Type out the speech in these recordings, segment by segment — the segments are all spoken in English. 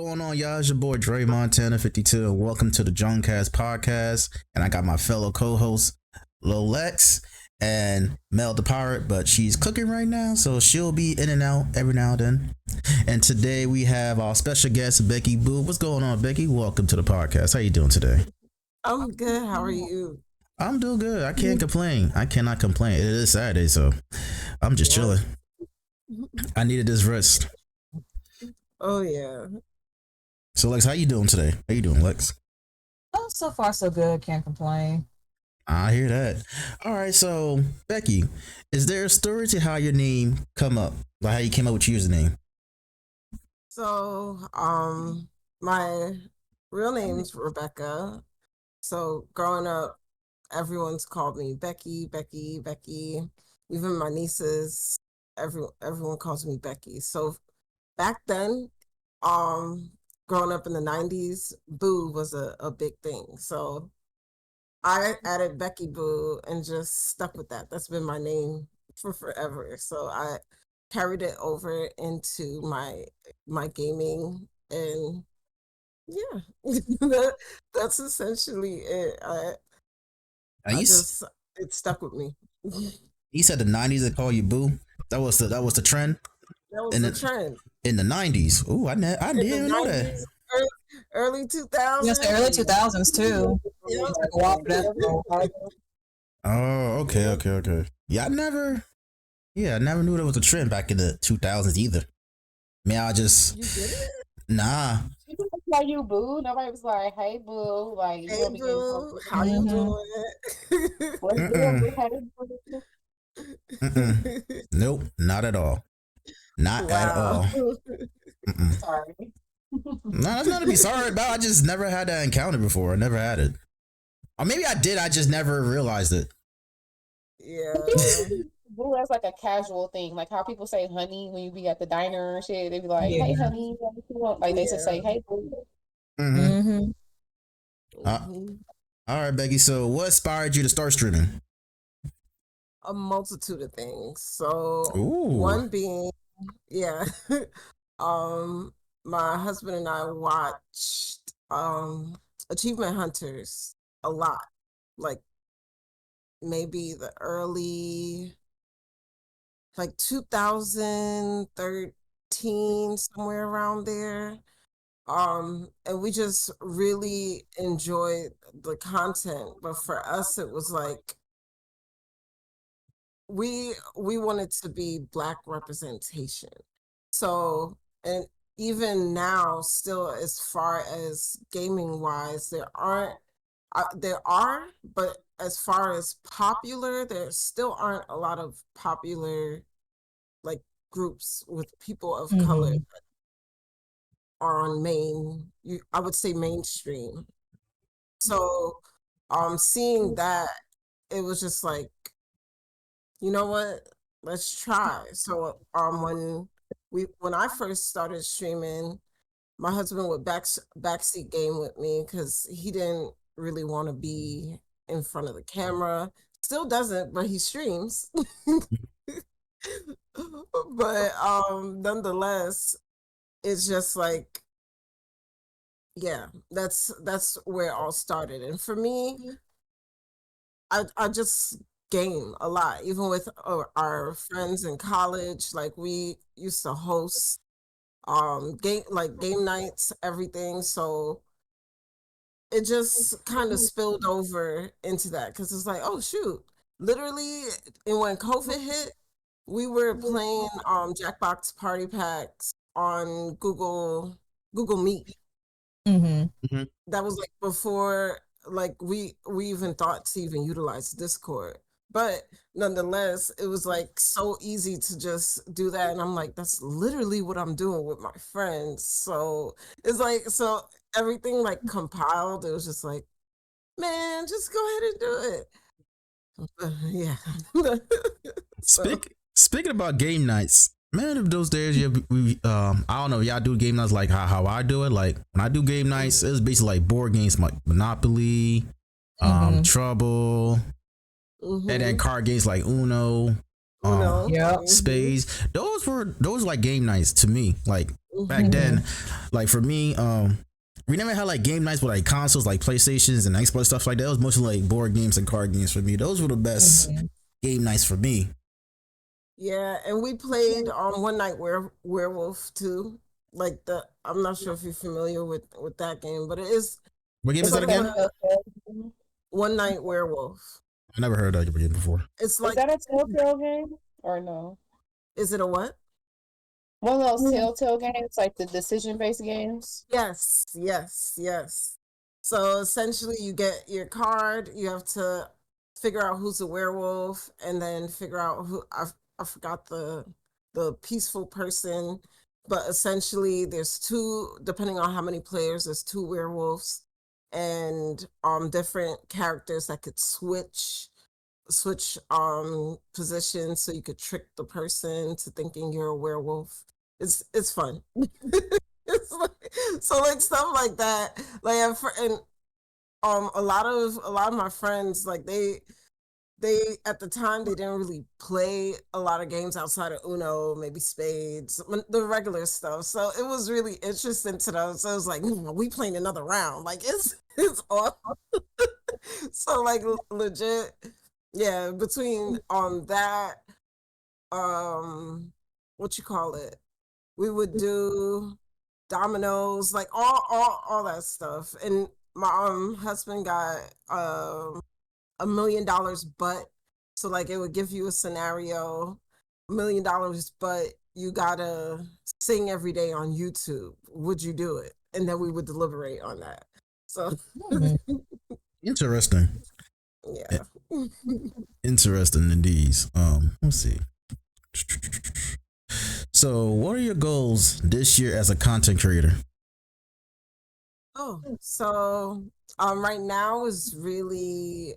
going on, y'all? It's your boy Dre Montana 52, and welcome to the JungleCast podcast. And I got my fellow co-hosts Lil Lex and Mel the Pirate, but she's cooking right now, so she'll be in and out every now and then. And today we have our special guest Becky Boo. What's going on, Becky? Welcome to the podcast. How you doing today? I'm good. How are you? I'm doing good. I can't complain. I cannot complain. It is Saturday, so I'm just chilling. I needed this rest. Oh yeah. So Lex, how you doing today? How you doing, Lex? Oh, so far so good. Can't complain. I hear that. All right, so Becky, is there a story to how your name come up? Like how you came up with your username? So, my real name's Rebecca. So growing up, everyone's called me Becky, Becky, Becky. Even my nieces, everyone calls me Becky. So back then, growing up in the 90s, Boo was a big thing. So I added Becky Boo and just stuck with that. That's been my name for forever. So I carried it over into my gaming, and yeah, that's essentially it. It stuck with me. You said the 90s they call you Boo. That was the trend. That was the trend in the 90s. Ooh, I didn't even know that. Early 2000s. Yes, the early 2000s too. Oh, okay. Yeah, I never knew there was a trend back in the 2000s either. Man, I just You did it? nah. People just call you Boo. Nobody was like, "Hey Boo," like, Hey Boo, how you doing? What's good? Hey Boo? Nope, not at all. Not at all. Sorry. No, that's not to be sorry about. I just never had that encounter before. I never had it. Or maybe I did. I just never realized it. Yeah. Boo, that's like a casual thing. Like how people say honey when you be at the diner and shit. They be like, "Hey honey," like they should say, "Hey Boo." All right, Becky. So, what inspired you to start streaming? A multitude of things. So Ooh. one being, my husband and I watched Achievement Hunters a lot. Like maybe the early 2013, somewhere around there. And we just really enjoyed the content. But for us it was like we wanted to be Black representation. So, and even now, still, as far as gaming wise, there are, but as far as popular, there still aren't a lot of popular like groups with people of color that are on I would say mainstream. So, seeing that, it was just like, you know what? Let's try. So when I first started streaming, my husband would backseat game with me because he didn't really want to be in front of the camera. Still doesn't, but he streams. But nonetheless, it's just like, yeah, that's where it all started. And for me, I just game a lot, even with our friends in college. Like we used to host game nights, everything. So it just kind of spilled over into that because it's like, oh shoot, literally, and when COVID hit, we were playing Jackbox Party Packs on Google Meet. That was like before like we even thought to even utilize Discord. But nonetheless, it was like so easy to just do that. And I'm like, that's literally what I'm doing with my friends. So it's like, so everything like compiled, it was just like, man, just go ahead and do it. Yeah. Speaking about game nights, man, of those days, I don't know, y'all do game nights like how I do it. Like when I do game nights, it's basically like board games like Monopoly, Trouble, and then card games like Uno. Uno. Yep. spades. Those were like game nights to me. Like back Mhm. then, like for me, we never had like game nights with like consoles like PlayStations and Xbox stuff like that. It was mostly like board games and card games for me. Those were the best game nights for me. Yeah, and we played one night werewolf too. Like I'm not sure if you're familiar with that game, but What game is it's that like again? a one night werewolf. I never heard of that game before. It's Is like, that a Telltale game or no? is it a what? One of those Telltale games, like the decision-based games. Yes, yes, yes. So essentially, you get your card. You have to figure out who's a werewolf, and then figure out who I forgot the peaceful person. But essentially, there's two, depending on how many players. There's two werewolves, and different characters that could switch positions, so you could trick the person to thinking you're a werewolf. It's fun. It's so like stuff like that. Like and a lot of my friends, like they at the time they didn't really play a lot of games outside of Uno, maybe spades, the regular stuff. So it was really interesting to them. So it was like, we playing another round. Like it's awesome. So like legit, yeah. Between that, what you call it? We would do dominoes, like all that stuff. And my husband got $1 million, but so like it would give you a scenario, $1 million, but you gotta sing every day on YouTube. Would you do it? And then we would deliberate on that. So Interesting. yeah. Interesting indeed. Let's see. So, what are your goals this year as a content creator? Oh, so right now is really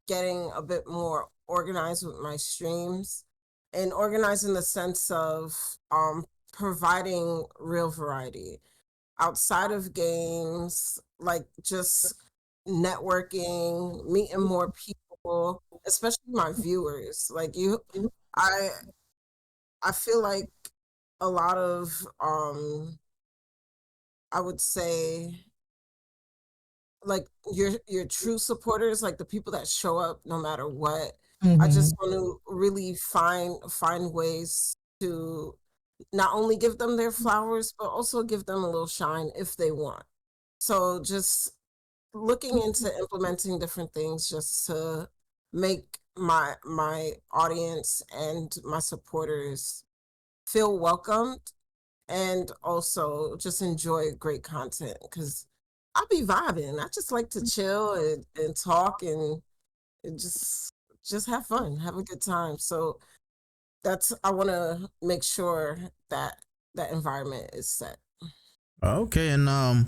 getting a bit more organized with my streams, and organized in the sense of providing real variety outside of games, like just networking, meeting more people, especially my viewers. Like I I feel like a lot of I would say like your true supporters, like the people that show up no matter what. I just want to really find ways to not only give them their flowers, but also give them a little shine if they want. So just looking into implementing different things just to make my audience and my supporters feel welcomed, and also just enjoy great content, because I'll be vibing. I just like to chill and talk and just have fun, have a good time. So I want to make sure that that environment is set. Okay, and I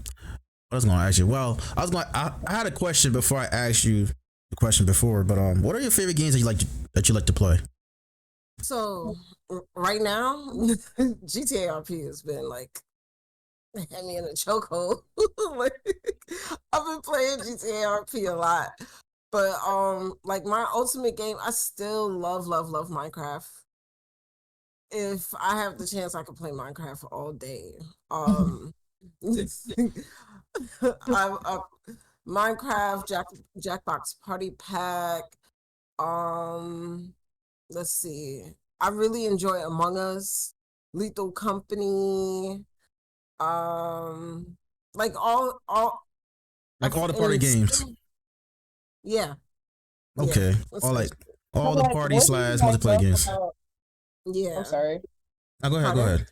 was going to ask you. Well, I had a question before I asked you the question before, but what are your favorite games that you like to play? So right now, GTA RP has been like had me in a chokehold. Like, I've been playing GTA RP a lot, but like my ultimate game, I still love Minecraft. If I have the chance, I could play Minecraft all day. I Minecraft, Jackbox Party Pack. Um, let's see. I really enjoy Among Us, Lethal Company. Um, like Like all the party and games. yeah, yeah. Okay, That's all what, like all I'm the like, party what do you slash like multiplayer most games. about? I'm yeah. sorry. Now go ahead. Go Pardon? ahead.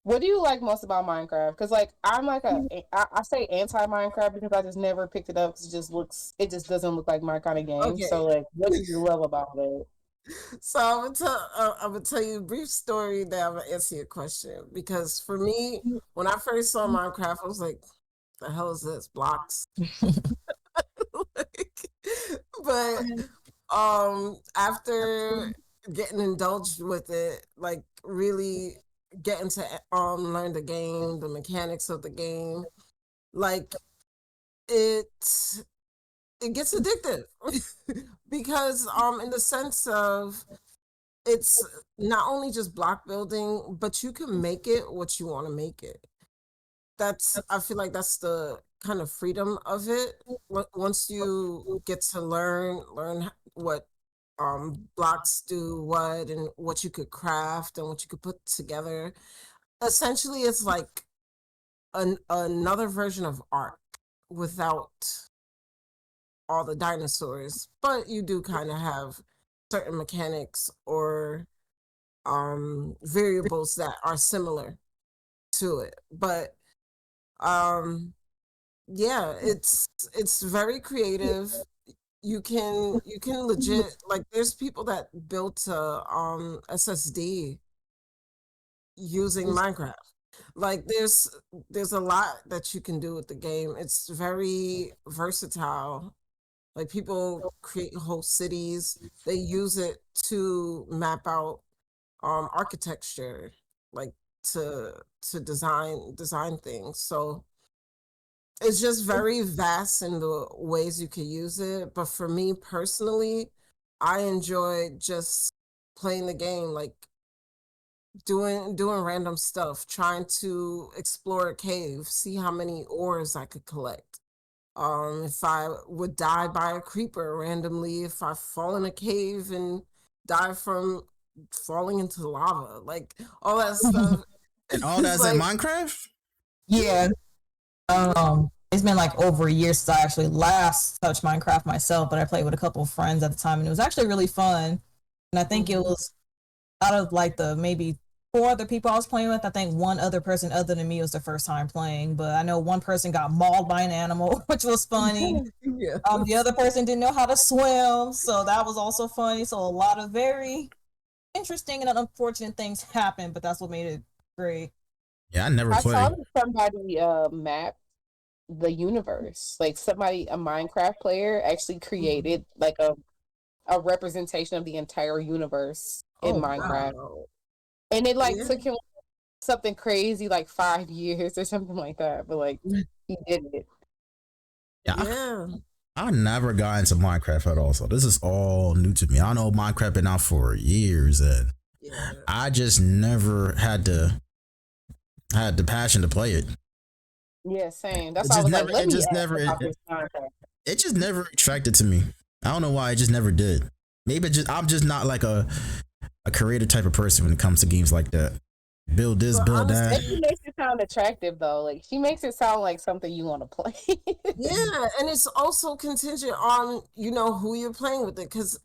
What do you like most about Minecraft? Because like I'm like I say anti Minecraft because I just never picked it up. 'Cause it just doesn't look like my kind of game. Okay. So like, what do you love about it? So I'm gonna tell you a brief story that I'm gonna answer your question, because for me, when I first saw Minecraft, I was like, "The hell is this? Blocks?" Like, but after getting indulged with it, like really getting to learn the game, the mechanics of the game, like it it gets addictive because in the sense of it's not only just block building, but you can make it what you want to make it. I feel like that's the kind of freedom of it. Once you get to learn what blocks do what and what you could craft and what you could put together. Essentially, it's like another version of art without all the dinosaurs, but you do kind of have certain mechanics or variables that are similar to it. But yeah, it's very creative. You can legit, like, there's people that built a SSD using Minecraft. Like, there's a lot that you can do with the game. It's very versatile. Like, people create whole cities. They use it to map out architecture, like to design things. So it's just very vast in the ways you could use it. But for me personally, I enjoy just playing the game, like doing random stuff, trying to explore a cave, see how many ores I could collect. If I would die by a creeper randomly, if I fall in a cave and die from falling into lava, like all that stuff. And all It's that's in like, Minecraft? Yeah. It's been like over a year since I actually last touched Minecraft myself, but I played with a couple of friends at the time, and it was actually really fun. And I think it was out of like the maybe four other people I was playing with, I think one other person other than me was the first time playing. But I know one person got mauled by an animal, which was funny. yeah. The other person didn't know how to swim, so that was also funny. So a lot of very interesting and unfortunate things happened, but that's what made it great. Yeah, I never I saw played. that somebody map the universe. Like somebody, a Minecraft player, actually created like a representation of the entire universe in Oh Minecraft. wow. And it like Yeah. took him something crazy like 5 years or something like that. But like he did it. Yeah, Yeah. I never got into Minecraft at all, so this is all new to me. I know Minecraft been out for years, and Yeah. I just never had the passion to play it. Yeah, same. That's It why I just was like, never, let it me just ask never, about this Minecraft. it just never attracted to me. I don't know why. It just never did. Maybe I'm just not like a creative type of person when it comes to games like that. Build this, But build that. Maybe makes it sound attractive though. Like she makes it sound like something you want to play. yeah, and it's also contingent on who you're playing with it, because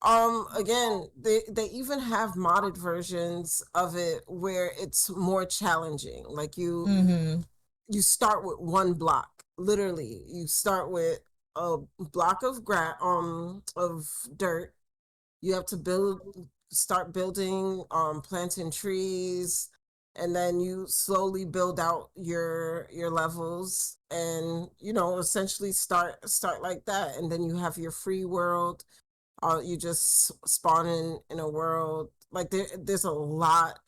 again, they even have modded versions of it where it's more challenging. Like Mm-hmm. you start with one block. Literally, you start with a block of dirt. You have to start building, planting trees, and then you slowly build out your levels, and essentially start like that, and then you have your free world. You just spawn in a world. Like there's a lot,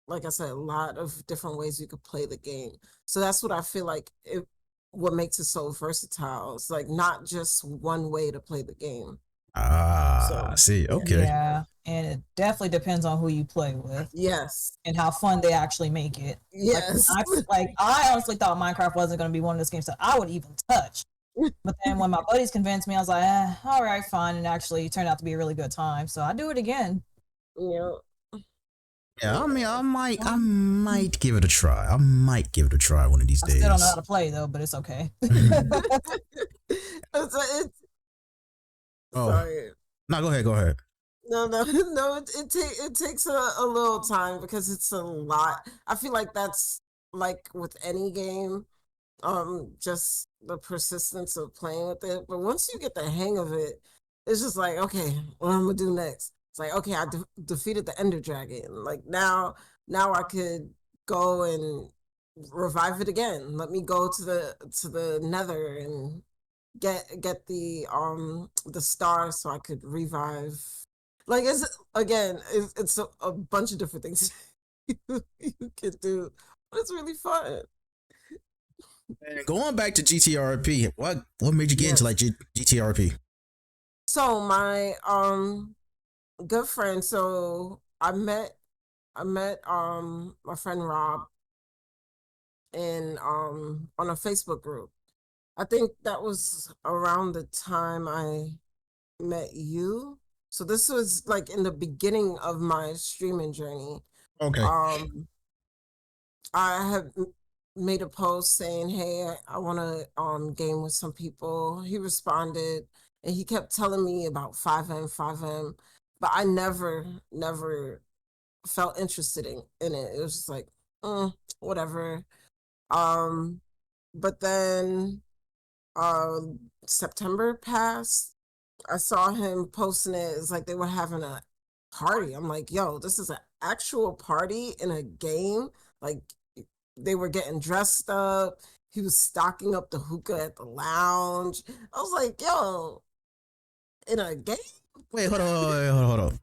like I said, a lot of different ways you could play the game. So that's what I feel like what makes it so versatile. It's like not just one way to play the game. Ah, I So see. yeah. Okay. Yeah, and it definitely depends on who you play with Yes. and how fun they actually make it. Yes. I honestly thought Minecraft wasn't going to be one of those games that I would even touch. But then when my buddies convinced me, I was like, all right, fine. And actually turned out to be a really good time. So I do it again. Yeah. Yeah, I mean, I might give it a try. I might give it a try one of these I still don't know how days. to play though, but it's okay. It's Oh, sorry. no, go ahead, go ahead. No, no, no. It takes a little time because it's a lot. I feel like that's like with any game, just the persistence of playing with it. But once you get the hang of it, it's just like, okay, what I'm gonna do next? It's like, okay, I defeated the Ender Dragon. Like now I could go and revive it again. Let me go to the Nether and get the star so I could revive. Like it's a bunch of different things you could do, but it's really fun. And going back to GTRP, what made you get into Yes. like GTRP? So my good friend. So I met my friend Rob in on a Facebook group. I think that was around the time I met you. So this was like in the beginning of my streaming journey. Okay. Um I had made a post saying, "Hey, I want to game with some people." He responded, and he kept telling me about 5M, 5M, but I never felt interested in it. It was just like, whatever. Um, but then uh, September passed. I saw him posting it. It's like they were having a party. I'm like, yo, this is an actual party in a game. Like they were getting dressed up. He was stocking up the hookah at the lounge. I was like, yo, in a game? Wait, hold on.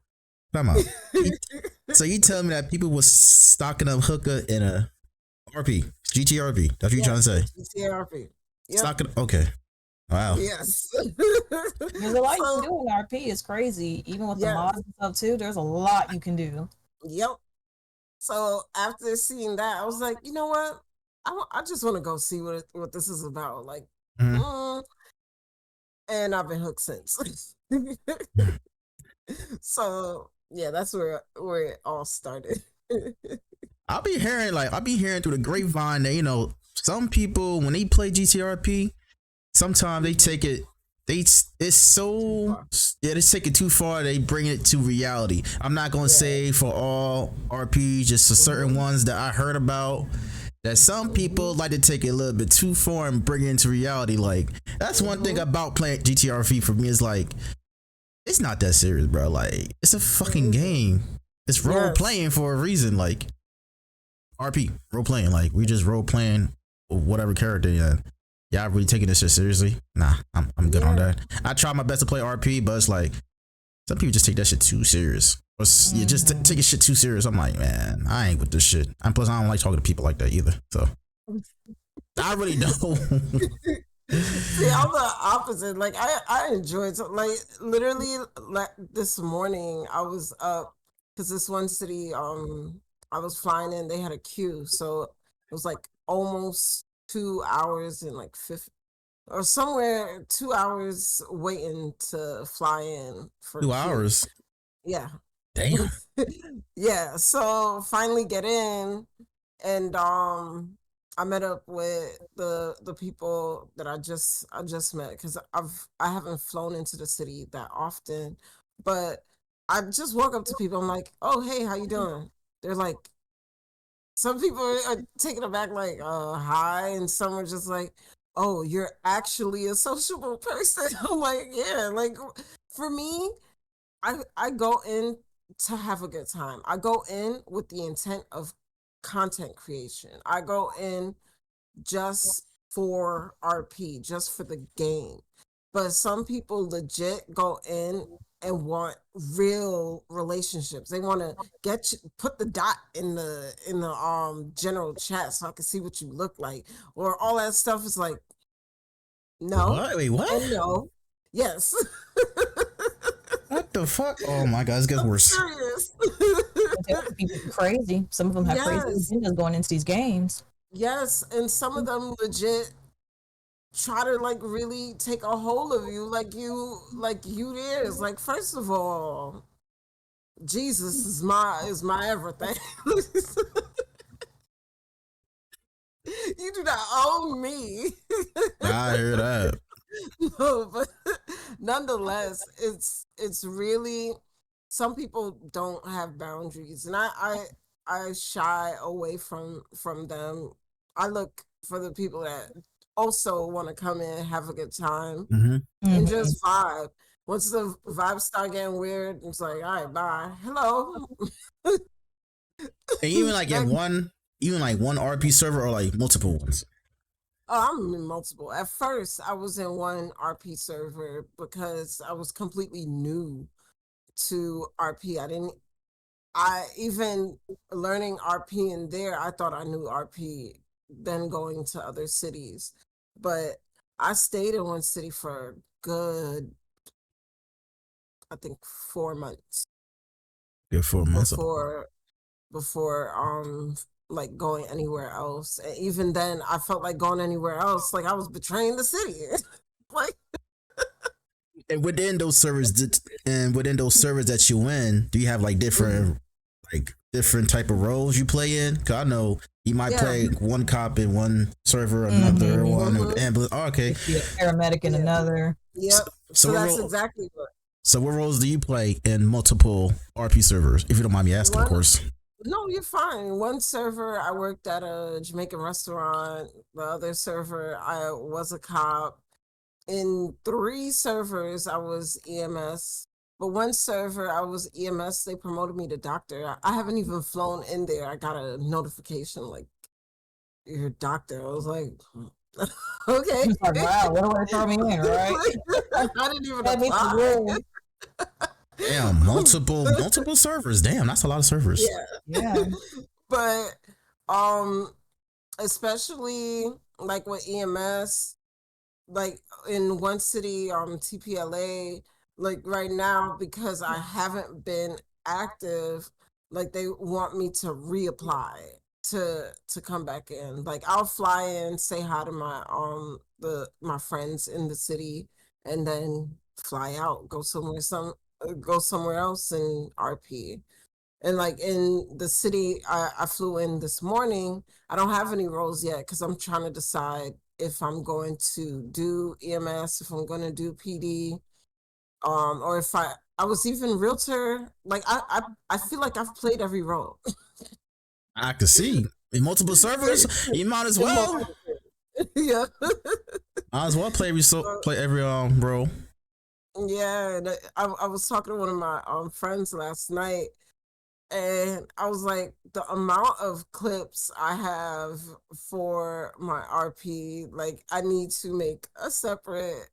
Time out. So you tell me that people was stocking up hookah in a RP, GTRP. That's what you trying to say? GTRP. Yep. Stocking. Okay. Wow. Yes. There's a lot you can do in RP. It's crazy. Even with the mods and stuff too, there's a lot you can do. Yep. So after seeing that, I was like, you know what? I just want to go see what this is about. Like, and I've been hooked since. So yeah, that's where it all started. I'll be hearing through the grapevine that some people when they play GTRP, sometimes they take it. They take it too far. They bring it to reality. I'm not gonna say for all RPs, just for certain ones that I heard about. That some people like to take it a little bit too far and bring it into reality. Like that's one thing about playing GTRP for me is like it's not that serious, bro. Like it's a fucking game. It's role playing for a reason. Like RP role playing. Like we just role playing whatever character. Y'all really taking this shit seriously? Nah, I'm good on that. I try my best to play RP, but it's like some people just take that shit too serious. Or you just take your shit too serious. I'm like, man, I ain't with this shit. And plus, I don't like talking to people like that either. So I really don't. See, I'm the opposite. Like I enjoyed like literally like this morning I was up because this one city I was flying in, they had a queue, so it was like almost 2 hours and like 50 or somewhere 2 hours waiting to fly in for 2 hours. Yeah. Damn. Yeah. So finally get in, and I met up with the people that I just met because I haven't flown into the city that often, but I just walk up to people. I'm like, oh hey, how you doing? They're like, some people are taken aback, like hi, and some are just like, oh, you're actually a sociable person. I'm like, yeah, like for me, I go in to have a good time. I go in with the intent of content creation. I go in just for RP, just for the game. But some people legit go in and want real relationships. They want to put the dot in the general chat so I can see what you look like, or all that stuff. Is like, no. What? Wait, what? And no. Yes. What the fuck? Oh my god, this gets worse. Serious. People are crazy. Some of them have crazy agendas going into these games. Yes, and some of them legit try to like really take a hold of you, like you theirs. Like, first of all, Jesus is my everything. You do not own me. I hear that. No, but nonetheless, it's really, some people don't have boundaries, and I shy away from them. I look for the people that also want to come in, have a good time, and just vibe. Once the vibes start getting weird, it's like, all right, bye, hello. And even like in one RP server or like multiple ones. Oh, I'm in multiple. At first, I was in one RP server because I was completely new to RP. I even learning RP in there, I thought I knew RP, then going to other cities. But I stayed in one city for a good, I think, 4 months. Good 4 months. before like going anywhere else. And even then I felt like going anywhere else like I was betraying the city. Like And within those servers, that you in, do you have like different type of roles you play in? Cause I know you might play one cop in one server, another one with ambulance. Oh, okay, Be a paramedic in another. Yep. So that's exactly what. So what roles do you play in multiple RP servers? If you don't mind me asking, of course. No, you're fine. One server, I worked at a Jamaican restaurant. The other server, I was a cop. In 3 servers, I was EMS. But one server, I was EMS. They promoted me to doctor. I haven't even flown in there. I got a notification like, you're a doctor. I was like, okay. Like, wow, what do I throw me in, right? I didn't even apply. Damn, multiple servers. Damn, that's a lot of servers. Yeah. But especially like with EMS, like in one city, TPLA, like right now, because I haven't been active, like they want me to reapply to come back in. Like I'll fly in, say hi to my friends in the city, and then fly out, go somewhere else in RP. And like in the city I flew in this morning, I don't have any roles yet because I'm trying to decide if I'm going to do EMS, if I'm going to do PD, or if I was even realtor. Like I feel like I've played every role. I can see in multiple servers. You might as well. Yeah. Might as well play every role. Yeah, I was talking to one of my friends last night, and I was like, the amount of clips I have for my RP, like I need to make a separate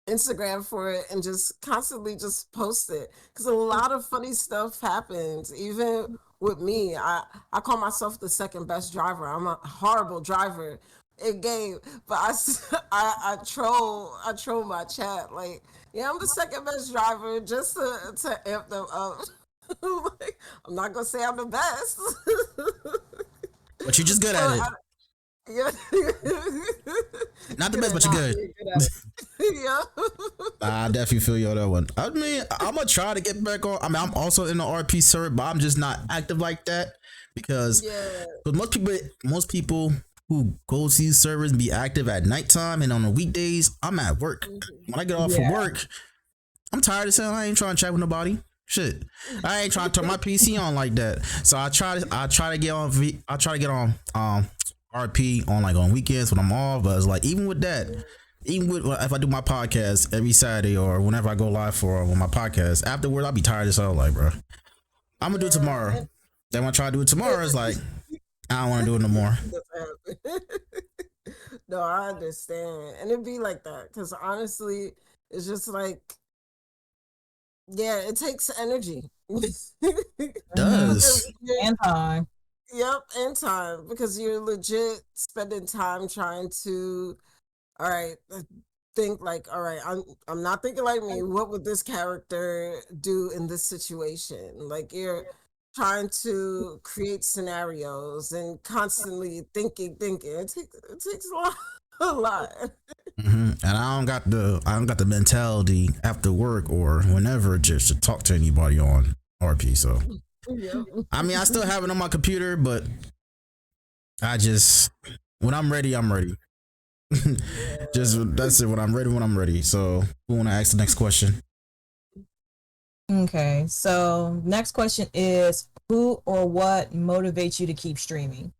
Instagram for it and just constantly just post it, because a lot of funny stuff happens even with me. I call myself the second best driver. I'm a horrible driver in game, but I troll my chat like, yeah, I'm the second best driver just to amp them up. Like, I'm not gonna say I'm the best, but you're just good at it. Yeah. Not the best, but you're good. Yeah. I definitely feel you on that one. I mean, I'm gonna try to get back on. I mean, I'm also in the RP server, but I'm just not active like that because most people who go to these servers and be active at nighttime and on the weekdays, I'm at work. When I get off from work, I'm tired of saying I ain't trying to chat with nobody. Shit, I ain't trying to turn my PC on like that. So I try to get on RP on weekends when I'm off. But it's like even with that, if I do my podcast every Saturday or whenever I go live on my podcast, afterward I'll be tired as hell. Like, bro, I'm gonna do it tomorrow. Then when I try to do it tomorrow, it's like I don't want to do it no more. No, I understand, and it'd be like that because honestly, it's just like, yeah, it takes energy. It does. And time. Yep, and time, because you're legit spending time trying to, all right, think like, all right, I'm not thinking like me. What would this character do in this situation? Like you're trying to create scenarios and constantly thinking. It takes a lot. And I don't got the mentality after work or whenever just to talk to anybody on RP. So I mean, I still have it on my computer, but I just when I'm ready, I'm ready. Just that's it. When I'm ready. So who want to ask the next question? Okay, so next question is, who or what motivates you to keep streaming?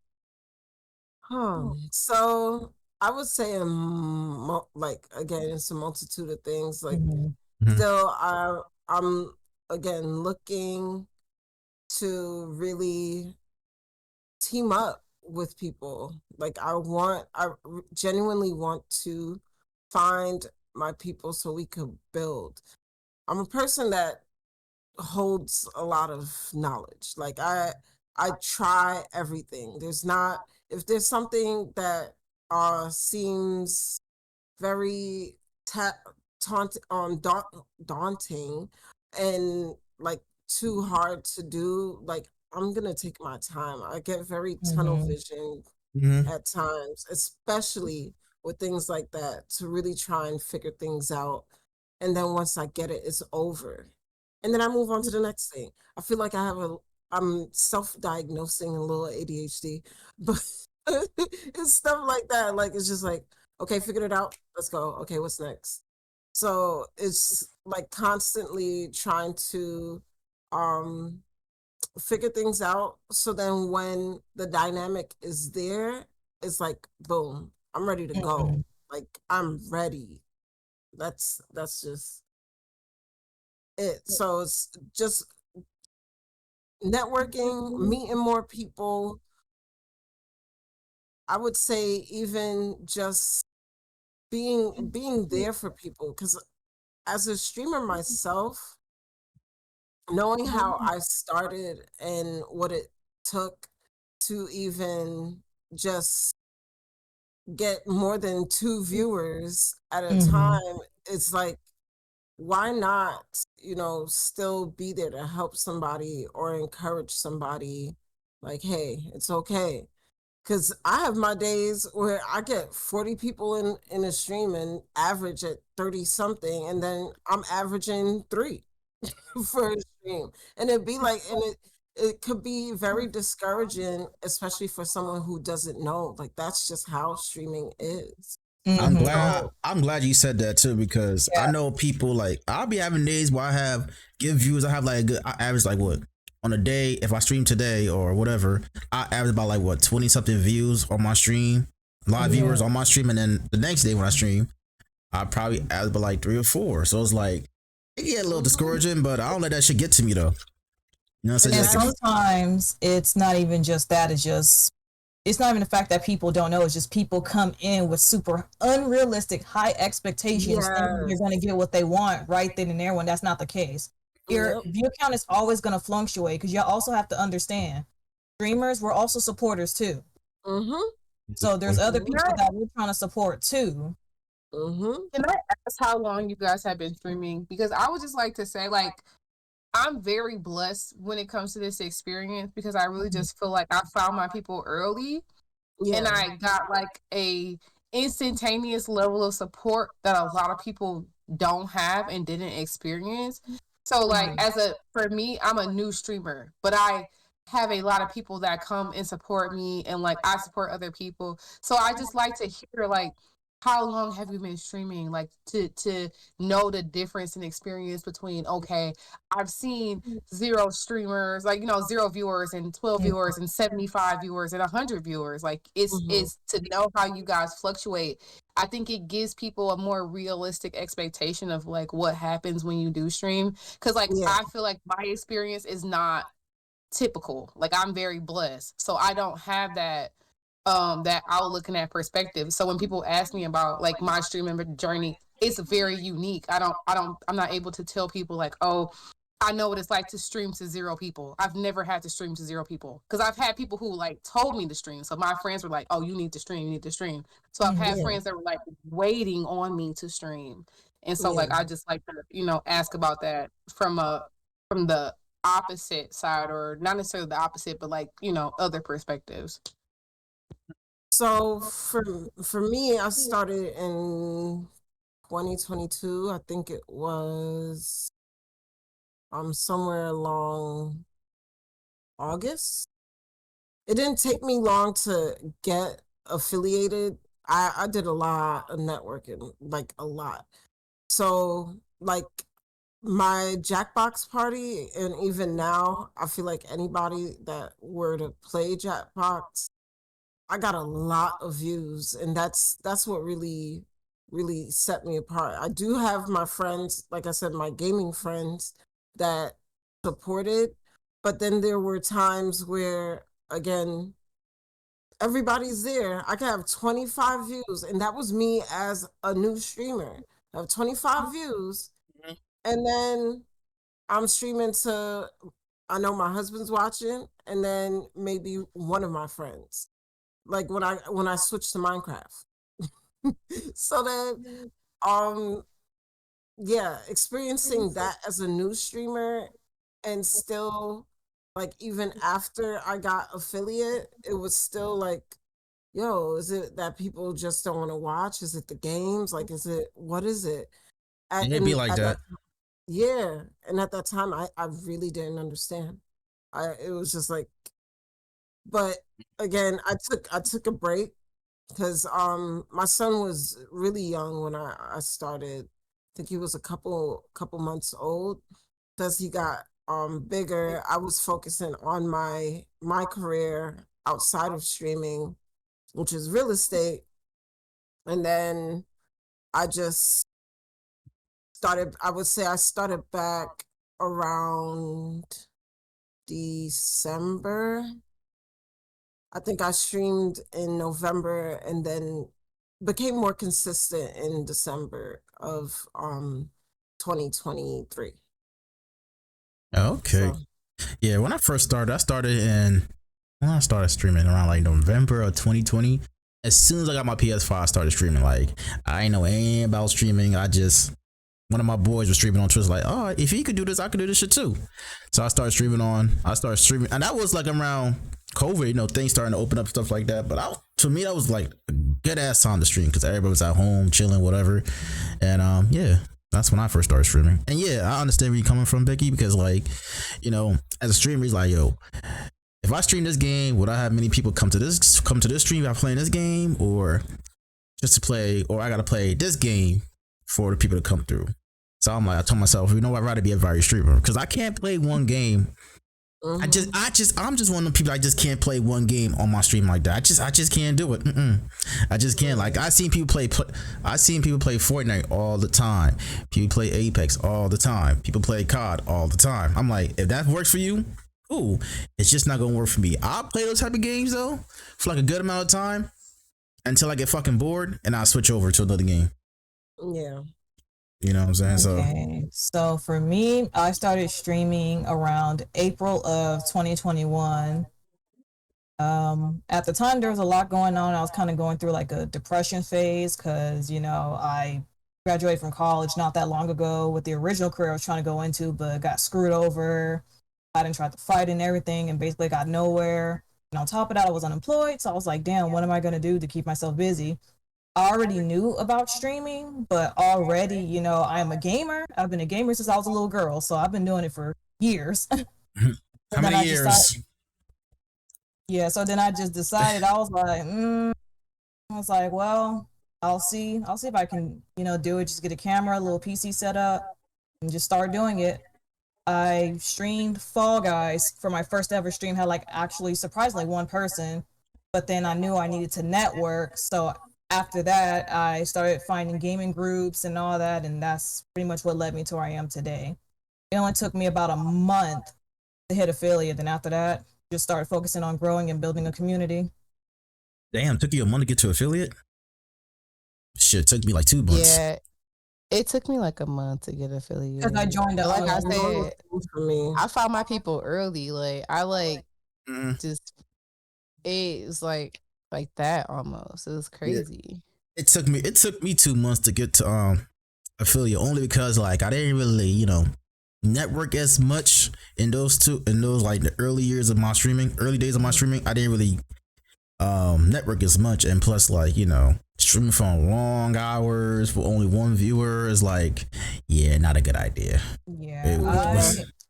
So I would say like again, it's a multitude of things. Like still, I'm again looking to really team up with people. Like I genuinely want to find my people so we could build. I'm a person that holds a lot of knowledge. Like I try everything. If there's something that seems very daunting, and like too hard to do, like I'm gonna take my time. I get very tunnel Mhm. vision Mm-hmm. at times, especially with things like that, to really try and figure things out. And then once I get it, it's over. And then I move on to the next thing. I feel like I'm self-diagnosing a little ADHD, but it's stuff like that. Like, it's just like, okay, figured it out. Let's go. Okay, what's next? So it's like constantly trying to um figure things out, so then when the dynamic is there, it's like boom, I'm ready to go. Mhm. Like, I'm ready. That's just it. So it's just networking, meeting more people. I would say even just being there for people, because as a streamer myself, knowing how I started and what it took to even just get more than 2 viewers at a Mhm. time, it's like, why not, still be there to help somebody or encourage somebody, like, hey, it's okay. Because I have my days where I get 40 people in a stream and average at 30 something, and then I'm averaging 3 for a stream. And it'd be like, and it could be very discouraging, especially for someone who doesn't know. Like, that's just how streaming is. I'm Mhm. glad. So, I'm glad you said that too, because I Yeah. know people like I'll be having days where I have good views. I have like a good. I average like what on a day if I stream today or whatever. I average about like what 20 something views on my stream, live Yeah. viewers on my stream, and then the next day when I stream, I probably average about like 3 or 4. So it's like it get a little mhm, discouraging, but I don't let that shit get to me though. You know what I'm saying? And Like if exactly. sometimes it's not even just that, it's not even the fact that people don't know, it's just people come in with super unrealistic high expectations thinking they're Yes. going to get what they want right then and there, when that's not the case. Your Yep. view count is always going to fluctuate, because you also have to understand streamers were also supporters too. Mhm. So there's other Can people I, that we're trying to support too. Mhm. can I ask how long you guys have been streaming? Because I would just like to say, like, I'm very blessed when it comes to this experience because I really just feel like I found my people early and Yeah. I got like a instantaneous level of support that a lot of people don't have and didn't experience. So like Mhm. as a for me, I'm a new streamer, but I have a lot of people that come and support me and like I support other people. So I just like to hear like how long have you been streaming like to know the difference in experience between okay, I've seen zero streamers, like, you know, zero viewers and 12 Mm. viewers and 75 viewers and 100 viewers. Like Mhm. it's to know how you guys fluctuate. I think it gives people a more realistic expectation of like what happens when you do stream. Cause like Yeah. I feel like my experience is not typical. Like I'm very blessed. So I don't have that outlook and that perspective. So when people ask me about like my streaming journey, it's very unique. I'm not able to tell people like, oh, I know what it's like to stream to zero people. I've never had to stream to zero people because I've had people who like told me to stream. So my friends were like, "Oh, you need to stream, you need to stream." So I've had Mhm. Yeah. friends that were like waiting on me to stream, and so Yeah. like I just like to ask about that from the opposite side, or not necessarily the opposite, but like other perspectives. So for me, I started in 2022. I think it was somewhere along August. It didn't take me long to get affiliated. I did a lot of networking, like a lot. So like my Jackbox party, and even now, I feel like anybody that were to play Jackbox, I got a lot of views, and that's what really set me apart. I do have my friends, like I said, my gaming friends that supported, but then there were times where, again, everybody's there. I could have 25 views, and that was me as a new streamer. I have 25 views, and then I'm streaming to, I know my husband's watching, and then maybe one of my friends. Like when I switched to Minecraft. So then um yeah, experiencing that as a new streamer, and still, like, even after I got affiliate, it was still like, yo, is it that people just don't want to watch? Is it the games? Like, what is it? It'd be like At that. yeah, and at that time, I really didn't understand. It was just like, but again, I took a break because my son was really young when I started. I think he was a couple months old. As he got bigger, I was focusing on my career outside of streaming, which is real estate. And then I just started, I would say I started back around December. I think I streamed in November and then became more consistent in December of 2023. Okay. So Yeah, when I first started, when I started streaming around like November of 2020. As soon as I got my PS5, I started streaming. Like, I ain't know anything about streaming. One of my boys was streaming on Twitch, like, oh, if he could do this, I could do this shit too. So I started streaming, and that was like around COVID, things starting to open up, stuff like that. But to me, that was like a good ass time to stream because everybody was at home chilling, whatever. And yeah, that's when I first started streaming. And yeah, I understand where you're coming from, Becky, because like, as a streamer, he's like, yo, if I stream this game, would I have many people come to this stream by playing this game, or just to play, or I gotta play this game for the people to come through? So I told myself, I'd rather be a varied streamer because I can't play one game. I'm just one of the people. I just can't play one game on my stream like that. I just can't do it. I just can't. Like, I seen people play Fortnite all the time. People play Apex all the time. People play COD all the time. I'm like, if that works for you, cool. It's just not gonna work for me. I'll play those type of games though for like a good amount of time until I get fucking bored, and I'll switch over to another game. yeah. You know what I'm saying? Okay. So for me, I started streaming around April of 2021. At the time, there was a lot going on. I was kind of going through like a depression phase because, I graduated from college not that long ago with the original career I was trying to go into, but got screwed over. I didn't try to fight and everything and basically got nowhere. And on top of that, I was unemployed. So I was like, damn, what am I going to do to keep myself busy? I already knew about streaming, but already, I am a gamer. I've been a gamer since I was a little girl. So I've been doing it for years. How many years? Yeah, so then I just decided, I was like, well, I'll see if I can, do it. Just get a camera, a little PC set up, and just start doing it. I streamed Fall Guys for my first ever stream. Had like actually surprisingly one person, but then I knew I needed to network. So after that, I started finding gaming groups and all that, and that's pretty much what led me to where I am today. It only took me about a month to hit affiliate, and after that, just started focusing on growing and building a community. Damn, took you a month to get to affiliate? Shit, it took me like 2 months. Yeah, it took me like a month to get affiliated. Because I joined up. Like I said, for me, I found my people early. Like I just it was like that almost. It was crazy. Yeah. It took me 2 months to get to affiliate, only because like I didn't really, network as much in those like the early days of my streaming. I didn't really network as much, and plus like streaming for long hours for only one viewer is like, yeah, not a good idea. Yeah,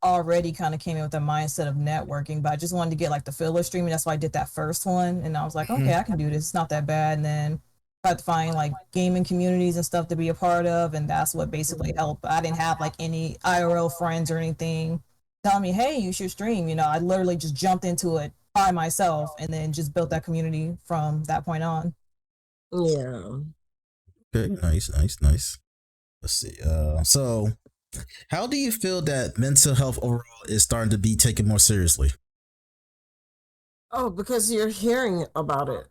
I already kind of came in with the mindset of networking, but I just wanted to get like the filler streaming. That's why I did that first one, and I was like, okay, I can do this. It's not that bad. And then I had to find like gaming communities and stuff to be a part of, and that's what basically helped. I didn't have like any IRL friends or anything telling me, hey, you should stream. I literally just jumped into it by myself and then just built that community from that point on. Yeah. Okay, nice. Let's see. So how do you feel that mental health overall is starting to be taken more seriously? Oh, because you're hearing about it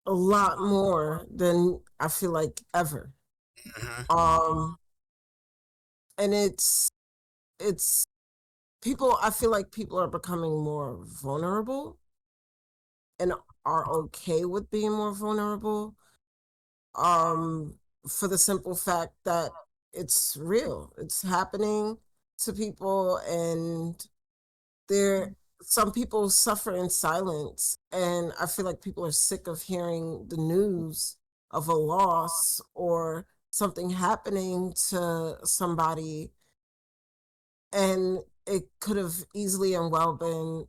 a lot more than I feel like ever. And it's people, I feel like people are becoming more vulnerable and are okay with being more vulnerable. For the simple fact that it's real. It's happening to people, and some people suffer in silence, and I feel like people are sick of hearing the news of a loss or something happening to somebody, and it could have easily and well been,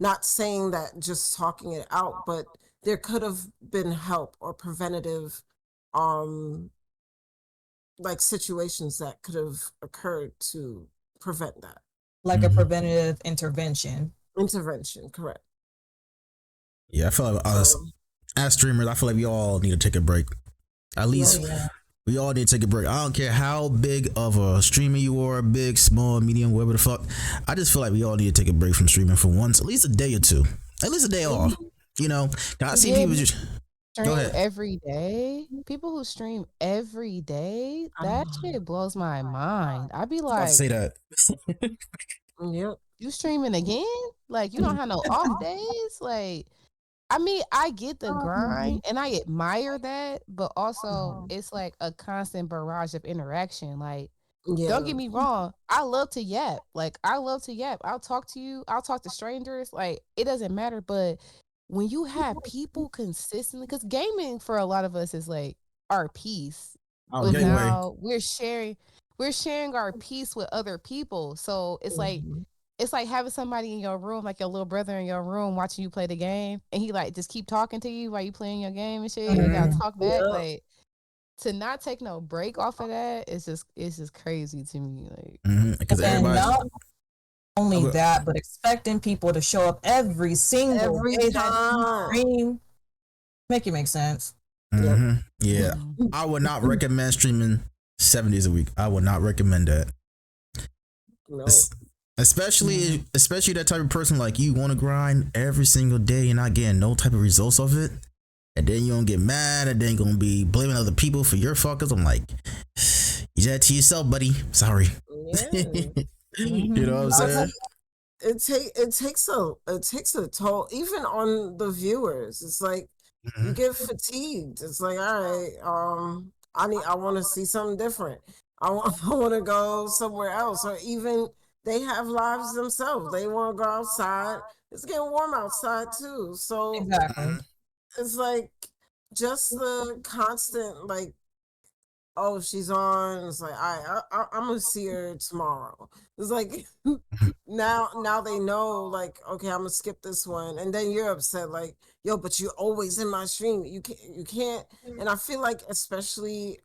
not saying that just talking it out, but there could have been help or preventative like situations that could have occurred to prevent that. Like a preventative intervention. Intervention, correct. Yeah, I feel like us as streamers, I feel like we all need to take a break. At least we all need to take a break. I don't care how big of a streamer you are, big, small, medium, whatever the fuck. I just feel like we all need to take a break from streaming for once, at least a day or two, at least a day off. You know, I see people just stream every day. People who stream every day, that shit blows my mind. I'd be like, say that. Yep. You streaming again? Like, you don't have no off days? Like, I mean, I get the grind and I admire that, but also it's like a constant barrage of interaction. Like, don't get me wrong, I love to yap. Like, I love to yap. I'll talk to you, I'll talk to strangers. Like, it doesn't matter. But when you have people consistently, because gaming for a lot of us is like our peace. But now we're sharing our peace with other people. So it's like having somebody in your room, like your little brother in your room, watching you play the game, and he like just keep talking to you while you playing your game and shit. You gotta talk back. Like, to not take no break off of that is just crazy to me. Like, because not only that, but expecting people to show up every time stream, make it make sense. Yeah, I would not recommend streaming 7 days a week. I would not recommend that. No. Especially that type of person like you want to grind every single day and not getting no type of results of it, and then you don't get mad, and then you're gonna be blaming other people for your fuckers. I'm like, you did that to yourself, buddy. Sorry. You know what I'm saying? It takes a toll even on the viewers. It's like you get fatigued. It's like, all right, I want to see something different. I want to go somewhere else, or even they have lives themselves. They want to go outside. It's getting warm outside too, so it's like just the constant like, oh, she's on. It's like, I'm gonna see her tomorrow. It's like now they know, like, okay, I'm gonna skip this one, and then you're upset, like, yo, but you're always in my stream. You can't. And I feel like especially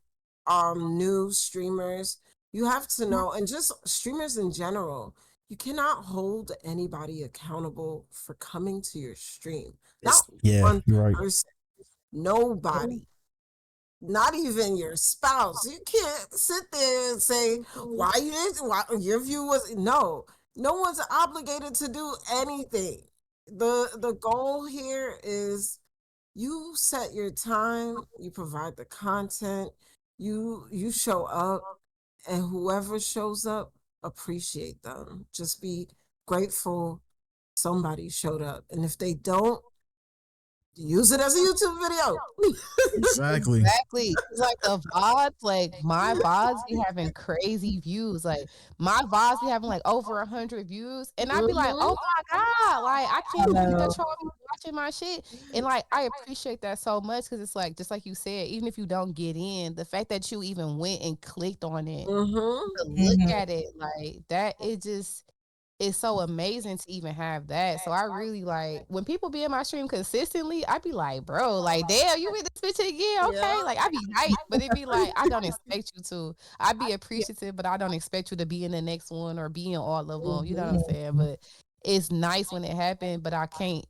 new streamers, you have to know, and just streamers in general, you cannot hold anybody accountable for coming to your stream. Not one person, nobody. Not even your spouse. You can't sit there and say, why your view was no one's obligated to do anything. The goal here is you set your time, you provide the content, you show up, and whoever shows up, appreciate them. Just be grateful somebody showed up. And if they don't, use it as a YouTube video. Exactly. It's like the VODs, like my VODs be having crazy views. Like my VODs be having like over 100 views. And I'd be like, oh my God, like I can't believe that y'all be watching my shit. And like I appreciate that so much, because it's like, just like you said, even if you don't get in, the fact that you even went and clicked on it to look at it, like that, it's so amazing to even have that. So I really like when people be in my stream consistently, I be like, bro, like, damn, you in this bitch again? Okay. Like I be hyped, but it be like, I don't expect you to. I be appreciative, but I don't expect you to be in the next one or be in all of them. You know what I'm saying? But it's nice when it happened, but I can't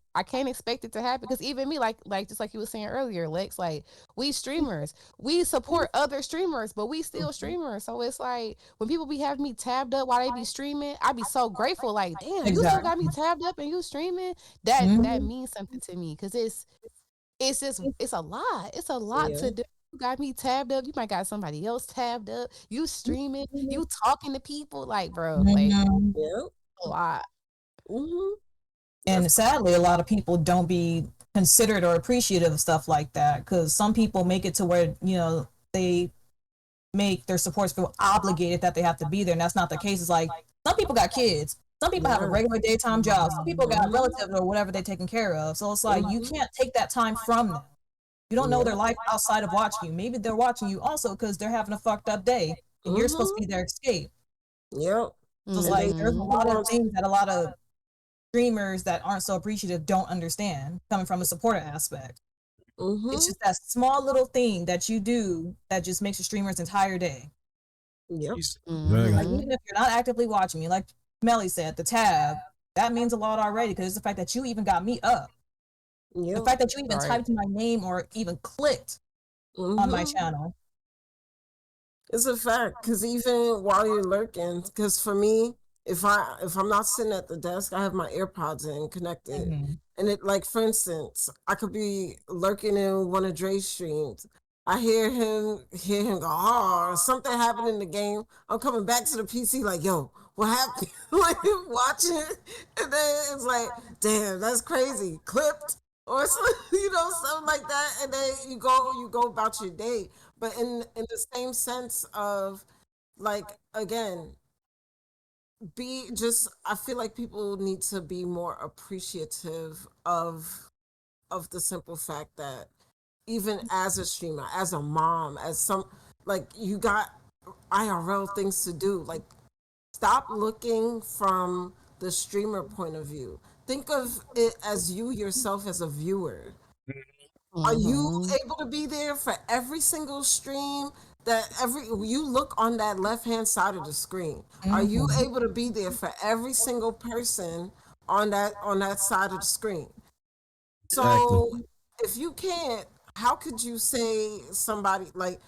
expect it to happen, because even me, like just like you were saying earlier, Lex, like we streamers, we support other streamers, but we still streamers. So it's like when people be having me tabbed up while they be streaming, I be so grateful. Like, damn, you still got me tabbed up and you streaming. That means something to me, because it's a lot. It's a lot to do. You got me tabbed up. You might got somebody else tabbed up. You streaming. You talking to people. Like, bro, like a lot. And sadly, a lot of people don't be considerate or appreciative of stuff like that, because some people make it to where, you know, they make their supports feel obligated that they have to be there, and that's not the case. It's like some people got kids. Some people have a regular daytime job. Some people got Mm-hmm. relatives or whatever they're taking care of. So it's like you can't take that time from them. You don't know their life outside of watching you. Maybe they're watching you also because they're having a fucked up day and you're supposed to be their escape. Yep. So it's like there's a lot of things that a lot of streamers that aren't so appreciative don't understand coming from a supporter aspect. It's just that small little thing that you do that just makes a streamer's entire day. Yep. Like, even if you're not actively watching me, like Melly said, the tab, that means a lot already because it's the fact that you even got me up. The fact that you even typed my name or even clicked on my channel. It's a fact, because even while you're lurking, because for me, if I'm not sitting at the desk, I have my AirPods in connected, and it, like, for instance, I could be lurking in one of Dre's streams. I hear him go, oh, something happened in the game. I'm coming back to the PC like, yo, what happened? Like, watching, and then it's like, damn, that's crazy, clipped or something, something like that, and then you go about your day. But in the same sense of, like, again, I feel like people need to be more appreciative of the simple fact that even as a streamer, as a mom, as some, like, you got IRL things to do. Like, stop looking from the streamer point of view. Think of it as you yourself as a viewer. Are you able to be there for every single stream you look on that left-hand side of the screen? Are you able to be there for every single person on that side of the screen? So if you can't, how could you say somebody like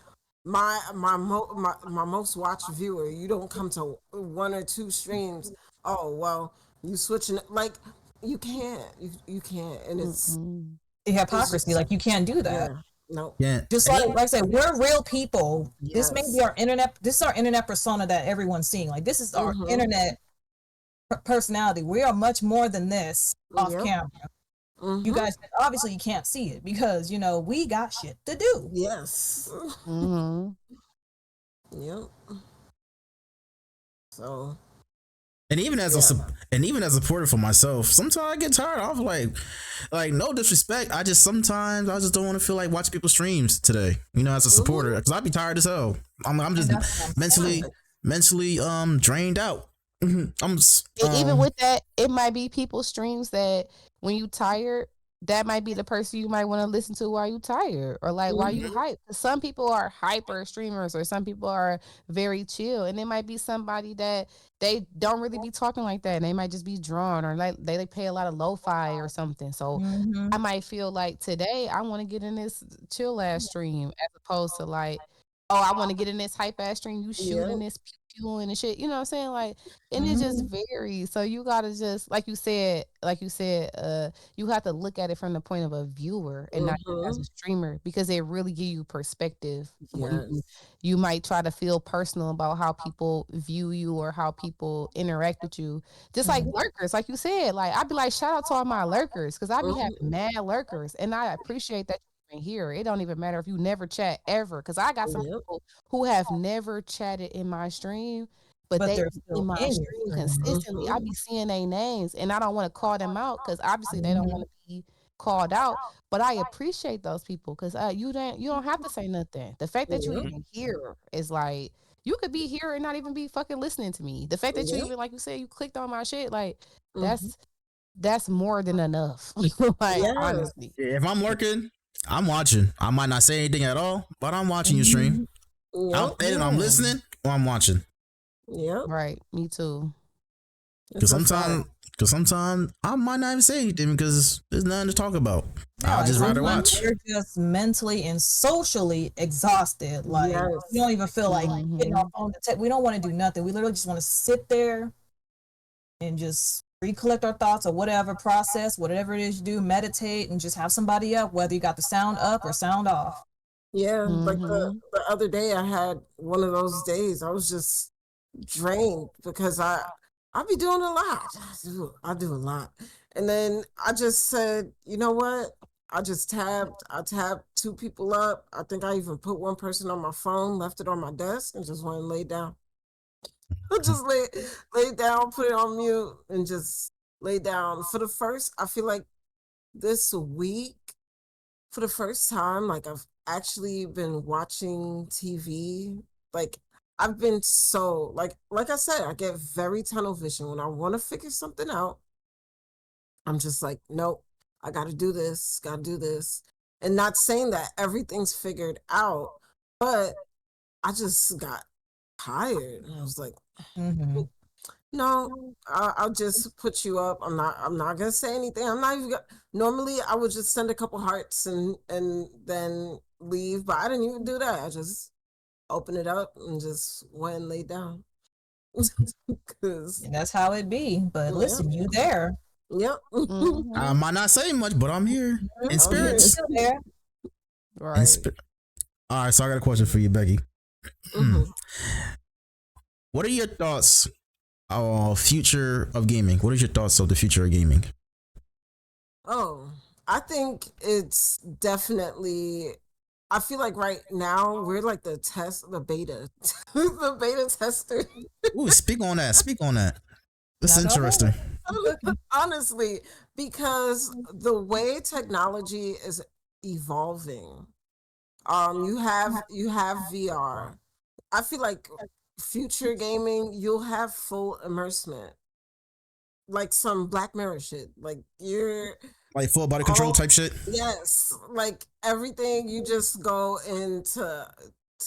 my most watched viewer, you don't come to one or two streams? Oh, well, you switching, like, you can't. You can't, and it's The hypocrisy, like, you can't do that. No. Just like I said, we're real people. This may be our internet. This is our internet persona that everyone's seeing. Like, this is our internet personality. We are much more than this off camera. You guys, obviously, you can't see it because we got shit to do. Yes. Yep. So. And even as a supporter for myself, sometimes I get tired. I'm like, no disrespect. Sometimes I just don't want to feel like watching people's streams today. As a supporter, because I'd be tired as hell. I'm just mentally drained out. Even with that, it might be people's streams that when you tired, that might be the person you might want to listen to while you tired or like while you hype. Some people are hyper streamers or some people are very chill, and it might be somebody that they don't really be talking like that, and they might just be drawn or like they pay a lot of lo-fi or something. So I might feel like today I want to get in this chill ass stream as opposed to like, oh, I want to get in this hype ass stream. You shooting this pew and shit. You know what I'm saying? Like, and it just varies. So you gotta just like you said, you have to look at it from the point of a viewer and not as a streamer because it really give you perspective. When you might try to feel personal about how people view you or how people interact with you. Just like lurkers, like you said, like I'd be like, shout out to all my lurkers because I be having mad lurkers, and I appreciate that you're here. It don't even matter if you never chat ever, because I got some people who have never chatted in my stream. But they they're in my in stream consistently. I be seeing their names, and I don't want to call them out because obviously they don't want to be called out. But I appreciate those people because you don't have to say nothing. The fact that you even here is like you could be here and not even be fucking listening to me. The fact that you even, like you said, you clicked on my shit, like that's more than enough. Like honestly, if I'm lurking, I'm watching. I might not say anything at all, but I'm watching your stream. I'm listening or I'm watching. Yep. Right. Me too. Because sometimes I might not even say anything because there's nothing to talk about. I'll just rather watch. You're just mentally and socially exhausted. Like you don't even feel like getting our phone to we don't want to do nothing. We literally just want to sit there and just recollect our thoughts or whatever, process whatever it is you do, meditate, and just have somebody up, whether you got the sound up or sound off. Yeah, like the other day I had one of those days. I was just drained because I be doing a lot. I do a lot. And then I just said, you know what? I tabbed two people up. I think I even put one person on my phone, left it on my desk, and just went and laid down. Just lay down, put it on mute, and just lay down. For the first, I feel like this week, for the first time, like I've actually been watching TV. Like I've been so like I said, I get very tunnel vision when I want to figure something out. I'm just like, nope, I got to do this, got to do this. And not saying that everything's figured out, but I just got tired. And I was like, no, I'll just put you up. I'm not gonna say anything. I'm not even gonna, normally I would just send a couple hearts and then leave, but I didn't even do that. I just opened it up and just went and laid down. And that's how it be. But listen, you there. Yep. I might not say much, but I'm here in spirits. Still there. Right. All right, so I got a question for you, Becky. What are your thoughts on future of gaming? What is your thoughts of the future of gaming? Oh, I think it's definitely. I feel like right now we're like the beta, the beta tester. Ooh, speak on that. Speak on that. That's interesting. Honestly, because the way technology is evolving, you have VR. I feel like future gaming, you'll have full immersement, like some Black Mirror shit. Like you're like full body control type shit. Yes, like everything. You just go into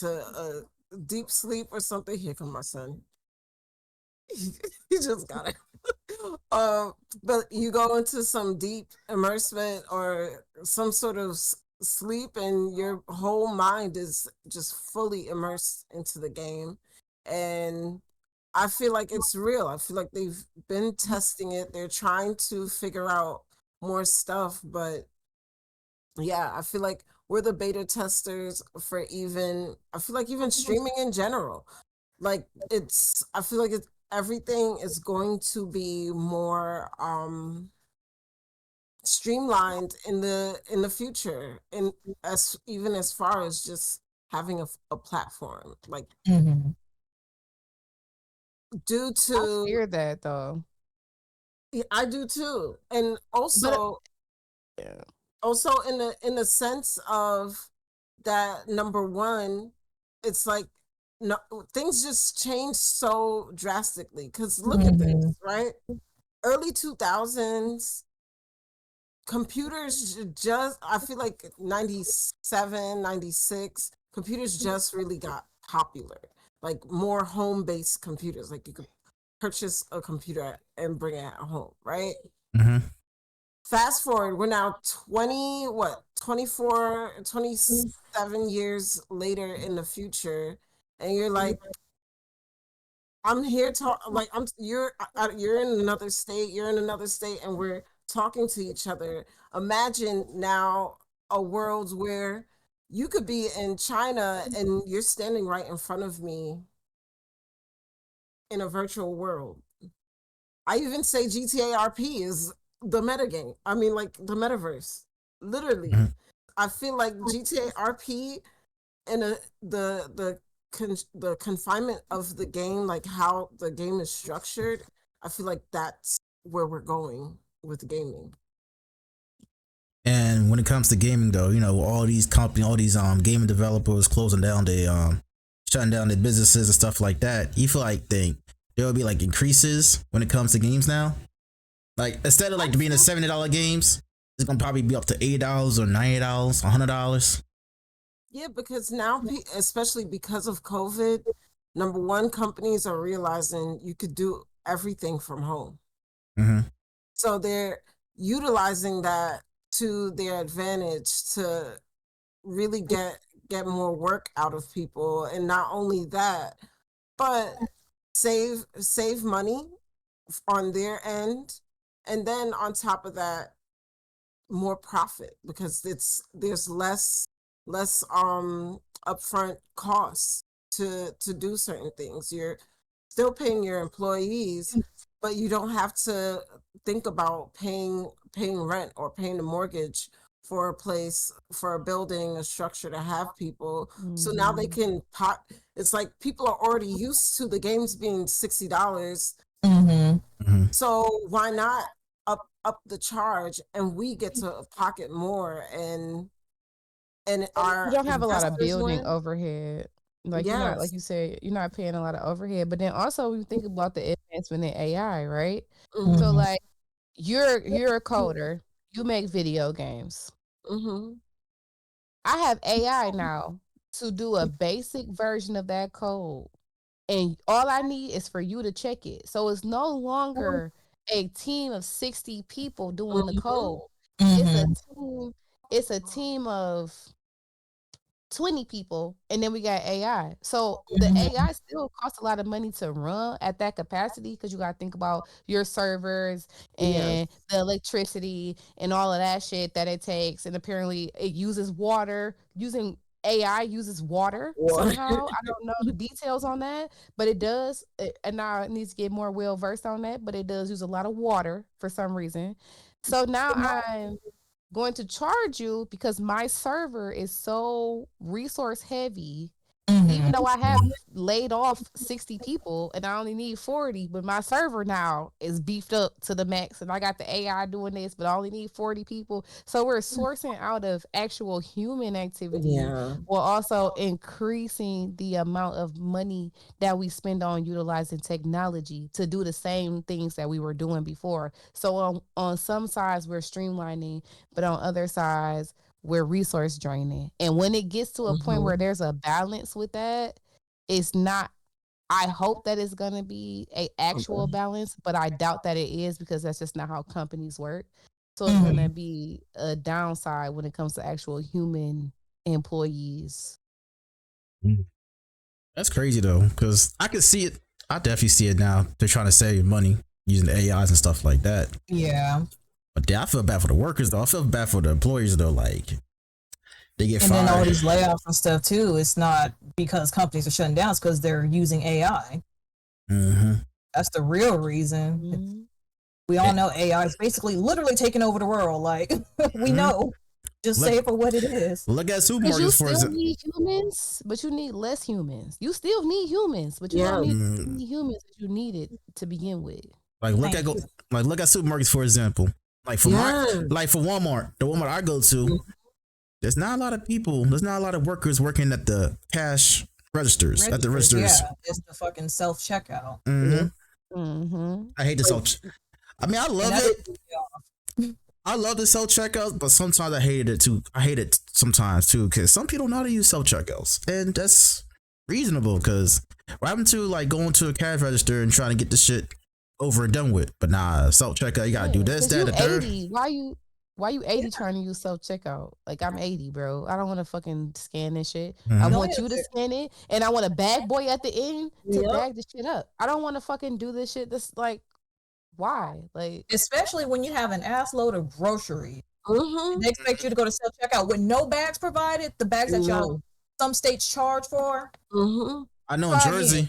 a deep sleep or something. Here come my son. He just got it. But you go into some deep immersement or some sort of sleep, and your whole mind is just fully immersed into the game. And I feel like it's real. I feel like they've been testing it. They're trying to figure out more stuff, but yeah, I feel like we're the beta testers for I feel like even streaming in general. Like I feel like everything is going to be more streamlined in the future, and even as far as just having a platform, like due to I fear that though. I do too. And also also in the sense of that, number one, it's like no, things just change so drastically, because look at this, right? Early 2000s, computers just, I feel like 97, 96, computers just really got popular. Like more home-based computers, like you could purchase a computer and bring it at home, right? Fast forward, we're now 27 years later in the future, and you're like, I'm here you're in another state, and we're talking to each other. Imagine now a world where you could be in China and you're standing right in front of me in a virtual world. I even say GTA RP is the metagame. I mean, like the metaverse. Literally. I feel like GTA RP and the confinement of the game, like how the game is structured, I feel like that's where we're going with gaming. And when it comes to gaming, though, you know, all these companies, all these gaming developers closing down shutting down their businesses and stuff like that. You feel like there will be like increases when it comes to games now? Like instead of like being a $70 games, it's gonna probably be up to $80 or $90, $100. Yeah, because now, especially because of COVID, number one, companies are realizing you could do everything from home. So they're utilizing that to their advantage to really get more work out of people. And not only that, but save money on their end. And then on top of that, more profit, because there's less upfront costs to do certain things. You're still paying your employees, but you don't have to think about paying rent or paying the mortgage for a place, for a building, a structure to have people. So now they can it's like people are already used to the games being $60. So why not up the charge, and we get to pocket more, and our You don't have a lot of investors building win. overhead. Like you're not, like Yes. you said, you're not paying a lot of overhead. But then also you think about the advancement in AI, right? So like you're a coder, you make video games. I have AI now to do a basic version of that code. And all I need is for you to check it. So it's no longer a team of 60 people doing the code. It's a team of 20 people, and then we got AI. So the AI still costs a lot of money to run at that capacity, because you got to think about your servers and the electricity and all of that shit that it takes. And apparently it uses water. AI uses water somehow. I don't know the details on that, but it does. And now it needs to get more well versed on that, but it does use a lot of water for some reason. So now I'm going to charge you because my server is so resource heavy. Even though I have laid off 60 people and I only need 40, but my server now is beefed up to the max, and I got the AI doing this, but I only need 40 people. So we're sourcing out of actual human activity while also increasing the amount of money that we spend on utilizing technology to do the same things that we were doing before. So on some sides, we're streamlining, but on other sides, we're resource draining. And when it gets to a point where there's a balance with that, it's not, I hope that it's going to be a actual balance, but I doubt that it is, because that's just not how companies work. So it's going to be a downside when it comes to actual human employees. That's crazy though, because I can see it. I definitely see it now. They're trying to save money using the AIs and stuff like that. Yeah. But I feel bad for the workers though. I feel bad for the employers though. Like they get fired. And then all these layoffs and stuff too. It's not because companies are shutting down. It's because they're using AI. That's the real reason. We all know AI is basically literally taking over the world. Like we know. Just say it for what it is. Look at supermarkets. You still need humans, but you need less humans. You still need humans, but you don't need as many humans as you needed to begin with. Like look at supermarkets, for example. Like for Walmart, the Walmart I go to, there's not a lot of people. There's not a lot of workers working at the cash registers. At the registers. Yeah, it's the fucking self checkout. I hate the self. I mean, I love it. I love the self checkouts, but sometimes I hate it too. I hate it sometimes too, because some people know how to use self checkouts, and that's reasonable. Because what happened to like going to a cash register and trying to get the shit over and done with? But nah, self checkout, you gotta do this, that, the third. 80. Why you 80 trying to use self checkout? Like I'm 80, bro. I don't want to fucking scan this shit. I want you to scan it, and I want a bag boy at the end to bag the shit up. I don't want to fucking do this shit. This like, why? Like, especially when you have an ass load of groceries. They expect you to go to self checkout with no bags provided. The bags that y'all some states charge for. I know in Jersey,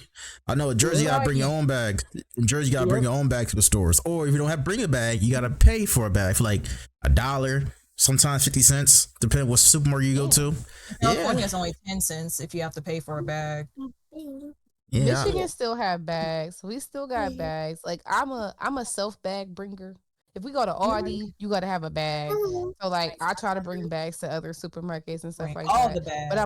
you gotta bring your own bag. In Jersey, you gotta bring your own bag to the stores. Or if you don't have to bring a bag, you gotta pay for a bag for like $1, sometimes 50 cents, depending what supermarket you go to. California is only 10 cents if you have to pay for a bag. Michigan still have bags. We still got bags. Like I'm a self bag bringer. If we go to Aldi, you gotta have a bag. So like I try to bring bags to other supermarkets and stuff like that. The bags. But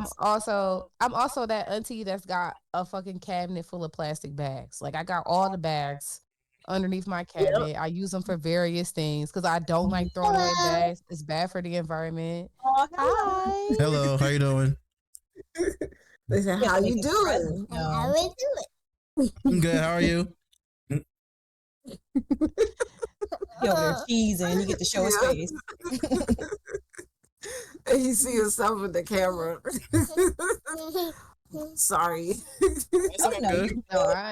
I'm also that auntie that's got a fucking cabinet full of plastic bags. Like I got all the bags underneath my cabinet. I use them for various things because I don't like throwing away bags. It's bad for the environment. Hi. Hello, how you doing? They say, how you doing? How we doing? I'm good. How are you? You over there cheesing, you get to show his face. And you see yourself in the camera. Sorry.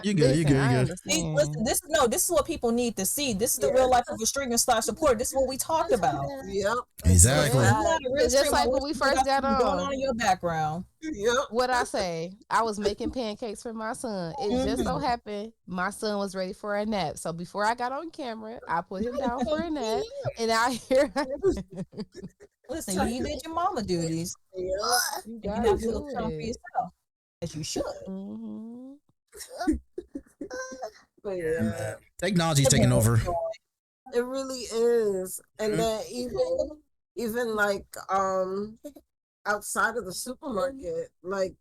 You good. Listen, this is what people need to see. This is the real life of a streamer / support. This is what we talked about. Yep. Exactly. It's just like when we first got on. Going on in your background. Yep. What I say, I was making pancakes for my son. It just so happened my son was ready for a nap. So before I got on camera, I put him down for a nap, and out here. Listen, you did your mama duties. Yeah. You And you gotta have to do do something for it. yourself. As you should. Mm-hmm. But Yeah, yeah, man. Technology's But taking then over. it really is. And Mhm. then even like outside of the supermarket, like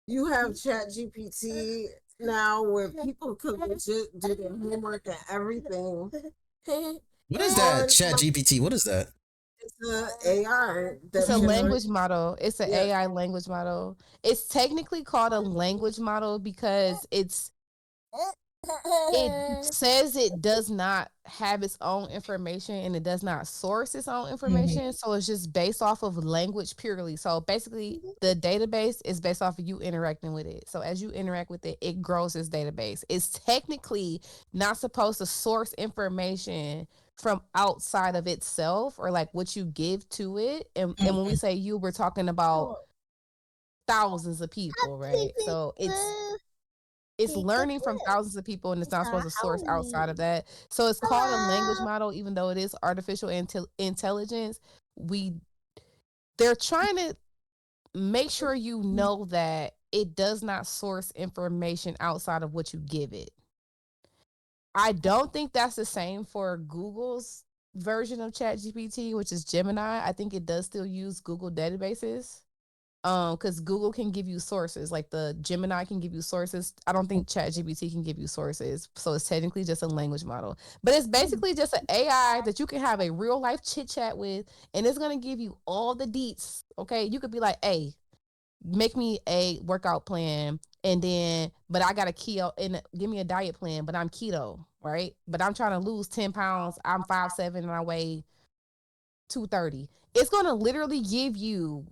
you have Chat GPT now where people could legit do their homework and everything. What is that? On Chat GPT. What is that? it's a AI It's that a generates. language model. It's an Yeah. AI language model. It's technically called a language model because it says it does not have its own information and it does not source its own information. So it's just based off of language purely. So basically, the database is based off of you interacting with it. So as you interact with it, it grows its database. It's technically not supposed to source information from outside of itself or like what you give to it. And when we say you, we're talking about thousands of people, right? So it's learning from thousands of people and it's not supposed to source outside of that. So it's called a language model, even though it is artificial intelligence. They're trying to make sure you know that it does not source information outside of what you give it. I don't think that's the same for Google's version of ChatGPT, which is Gemini. I think it does still use Google databases. Because Google can give you sources, like the Gemini can give you sources. I don't think ChatGPT can give you sources, so it's technically just a language model. But it's basically just an AI that you can have a real life chit chat with, and it's gonna give you all the deets. Okay, you could be like, "Hey, make me a workout plan," and then, but I got a keto and give me a diet plan, but I'm keto, right? But I'm trying to lose 10 pounds. I'm 5'7" and I weigh 230. It's gonna literally give you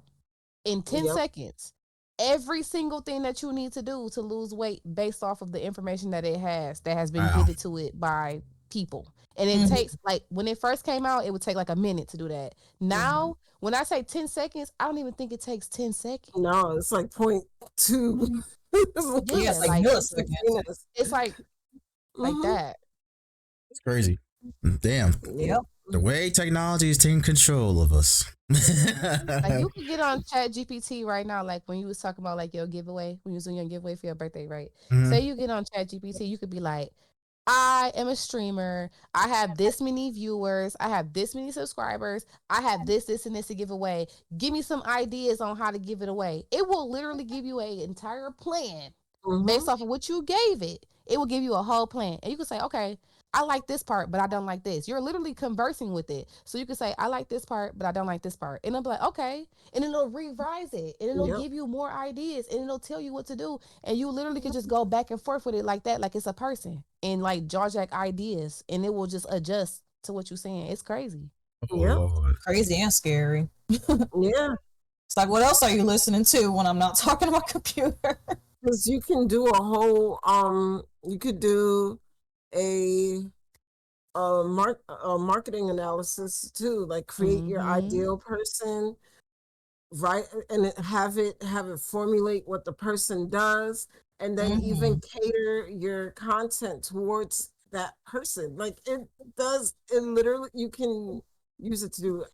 in 10 Yep. seconds every single thing that you need to do to lose weight based off of the information that it has that has been Wow. given to it by people. And it takes like when it first came out, it would take like a minute to do that. Now, when I say 10 seconds, I don't even think it takes 10 seconds. No, it's like 0.2. Yeah, it's like like milliseconds. it's like that. It's crazy. Damn. Yep. The way technology is taking control of us. Like you could get on Chat GPT right now, like when you was talking about like your giveaway, when you was doing your giveaway for your birthday, right? Mhm. Say you get on Chat GPT, you could be like, I am a streamer. I have this many viewers. I have this many subscribers. I have this, and this to give away. Give me some ideas on how to give it away. It will literally give you an entire plan based off of what you gave it. It will give you a whole plan. And you can say, okay, I like this part, but I don't like this. You're literally conversing with it. So you can say, I like this part, but I don't like this part. And it'll be like, okay. And then it'll revise it. And it'll Yep. give you more ideas. And it'll tell you what to do. And you literally can just go back and forth with it like that, like it's a person. And like jaw jack ideas. And it will just adjust to what you're saying. It's crazy. Oh, Yep. Lord. Crazy and scary. Yeah. It's like, what else are you listening to when I'm not talking to my computer? Because you can do a whole you could do a marketing analysis too, like create your ideal person, right, and have it formulate what the person does, and then even cater your content towards that person. Like it literally, you can use it to do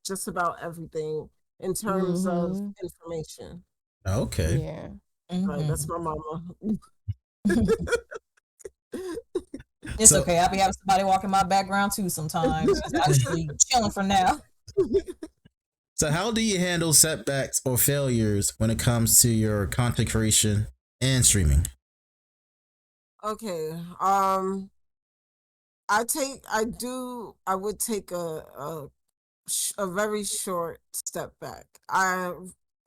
just about everything in terms of information. Okay. Yeah. Right, that's my mama. It's So- okay. I'll be having somebody walk in my background too sometimes. It's actually chilling for now. So, how do you handle setbacks or failures when it comes to your content creation and streaming? Okay. I would take a very short step back. I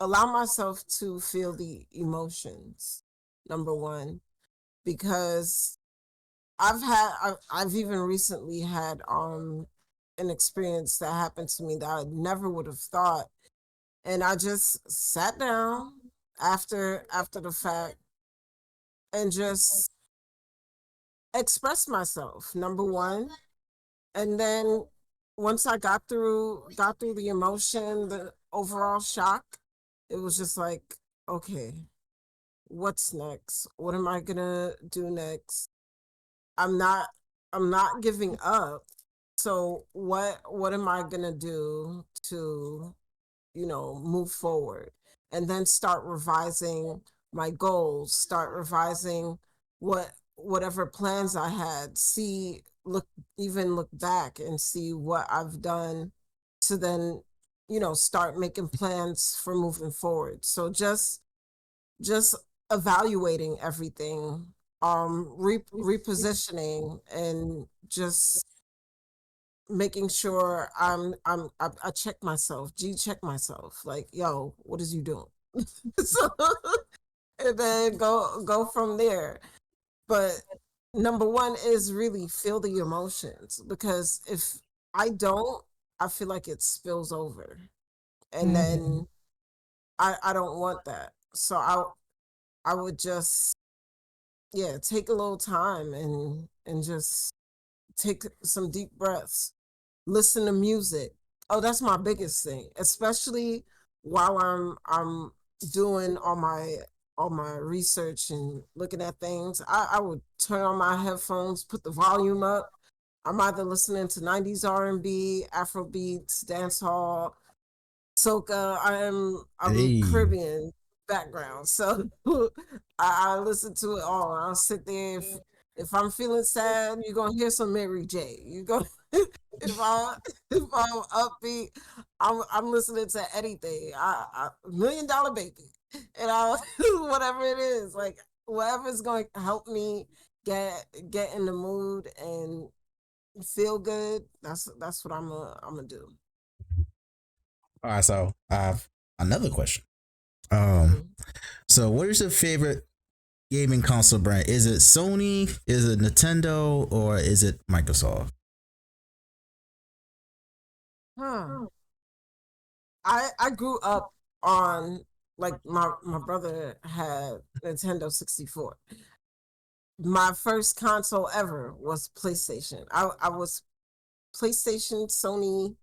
allow myself to feel the emotions, number one, because I've even recently had an experience that happened to me that I never would have thought, and I just sat down after the fact and just expressed myself, number one. And then once I got through the emotion, the overall shock, it was just like, okay, what's next? What am I gonna do next? I'm not giving up. So what am I gonna do to, move forward? And then start revising my goals, start revising whatever plans I had, look back and see what I've done to then, start making plans for moving forward. So just evaluating everything, repositioning, and just making sure I check myself, check myself, like, yo, what is you doing? So, and then go from there. But number one is really feel the emotions, because if I don't, I feel like it spills over, and then I don't want that. So I would just, take a little time and just take some deep breaths, listen to music. Oh, that's my biggest thing, especially while I'm doing all my research and looking at things. I would turn on my headphones, put the volume up. I'm either listening to 90s R&B, Afro beats, dancehall, soca. I'm Hey, Caribbean background, so I listen to it all. I'll sit there. If I'm feeling sad, you're gonna hear some Mary J. You go if I'm upbeat, I'm listening to anything. $1 Million Baby, and I whatever it is, like whatever's going to help me get in the mood and feel good. That's what I'm gonna do. all right. So I have another question. Mhm. So what is your favorite gaming console brand? Is it Sony? Is it Nintendo? Or is it Microsoft? Huh. I grew up on, like, my brother had Nintendo 64. My first console ever was PlayStation. I was PlayStation, Sony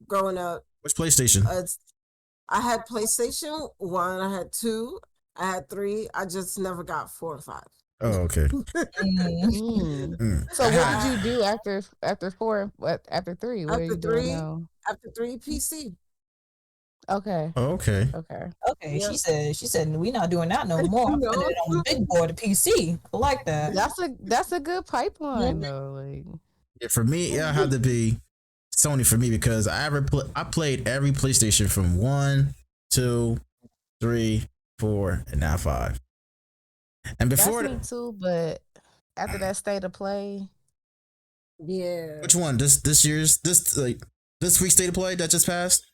growing up. Which PlayStation? I had PlayStation 1, I had 2, I had 3. I just never got 4 and 5. Oh, okay. So I what had did you do after 4? What after 3? What are After you doing 3, now? PC. Okay. oh, okay. Okay. Okay, Yeah. she said we not doing that no more. I'm putting No. it on the big board, the PC. I like that. That's a good pipeline though. Like Yeah, for me, it had to be Sony for me because I played every PlayStation from 1, 2, 3, 4, and now 5. And that's before me too, but after that state of play, Yeah. which one? This year's this week's state of play that just passed?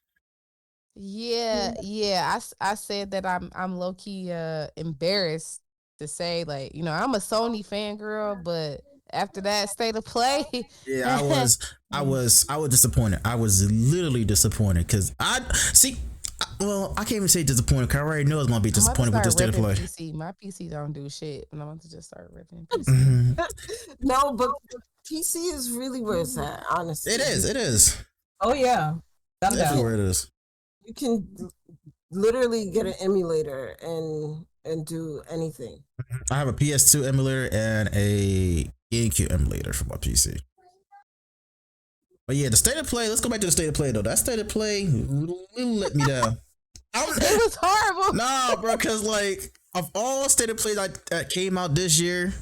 yeah, I said that I'm low key embarrassed to say, like, I'm a Sony fangirl, but after that state of play, Yeah, I was disappointed. I was literally disappointed because I see. Well, I can't even say disappointed because I already know it's gonna be I'm about to disappointed with this start state of ripping play. PC. My PC don't do shit, and I'm about to just start ripping PC. Mhm. No, but PC is really where it's at, honestly. It is. It is. Oh yeah, done Definitely that. where it is. You can literally get an emulator and do anything. I have a PS2 emulator and a GameCube emulator for my PC. But yeah, the state of play. Let's go back to the state of play though. That state of play really let me down. It was horrible. Nah, bro, because like of all state of play that came out this year,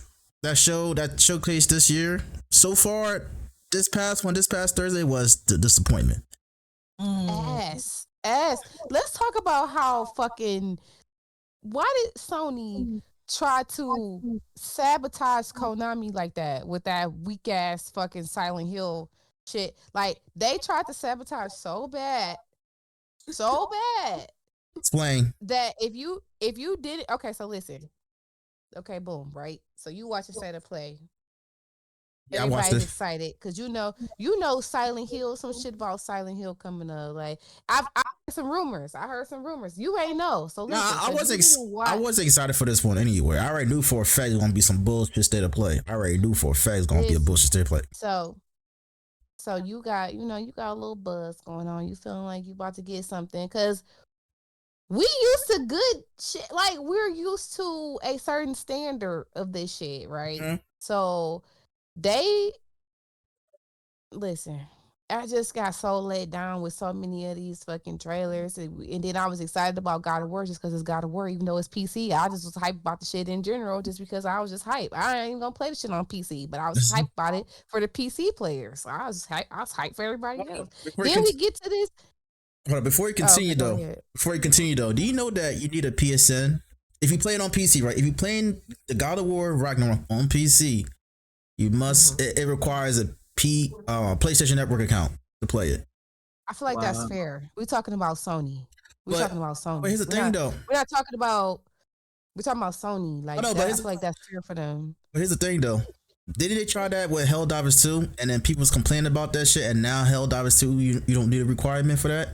that showcased this year, so far, this past Thursday was the disappointment. Ass. Let's talk about how fucking. Why did Sony try to sabotage Konami like that with that weak ass fucking Silent Hill shit? Like they tried to sabotage so bad Explain. that if you did it, okay, so listen, okay, boom, right? So you watch a set of play. Yeah, I watched Everybody's it. excited because you know Silent Hill, some shit about Silent Hill coming up. Like I heard some rumors. You ain't know, so Nah, listen. I 'Cause was you didn't I watch. was excited for this one anyway. I already knew for a fact it was gonna be some bullshit state of play. I already knew for a fact it's gonna be a Listen. bullshit state of play. So you got you got a little buzz going on. You feeling like you about to get something because we used to good shit. Like we're used to a certain standard of this shit, right? Mm-hmm. So they listen, I just got so let down with so many of these fucking trailers, and then I was excited about God of War just because it's God of War, even though it's PC. I just was hyped about the shit in general, just because I was just hyped. I ain't even gonna play the shit on PC, but I was hyped about it for the PC players. So I was hyped for everybody else. Then we get to this. Hold on, before you continue though, do you know that you need a PSN if you play it on PC, right? If you're playing the God of War Ragnarok on PC, you must. It requires a PlayStation Network account to play it. I feel like that's fair. We're talking about Sony. We're talking about Sony. But here's the thing, though. We're not talking about. We're talking about Sony. Like, I feel like that's fair for them. But here's the thing, though. Didn't they try that with Helldivers 2? And then people was complaining about that shit. And now Helldivers 2, you don't need a requirement for that.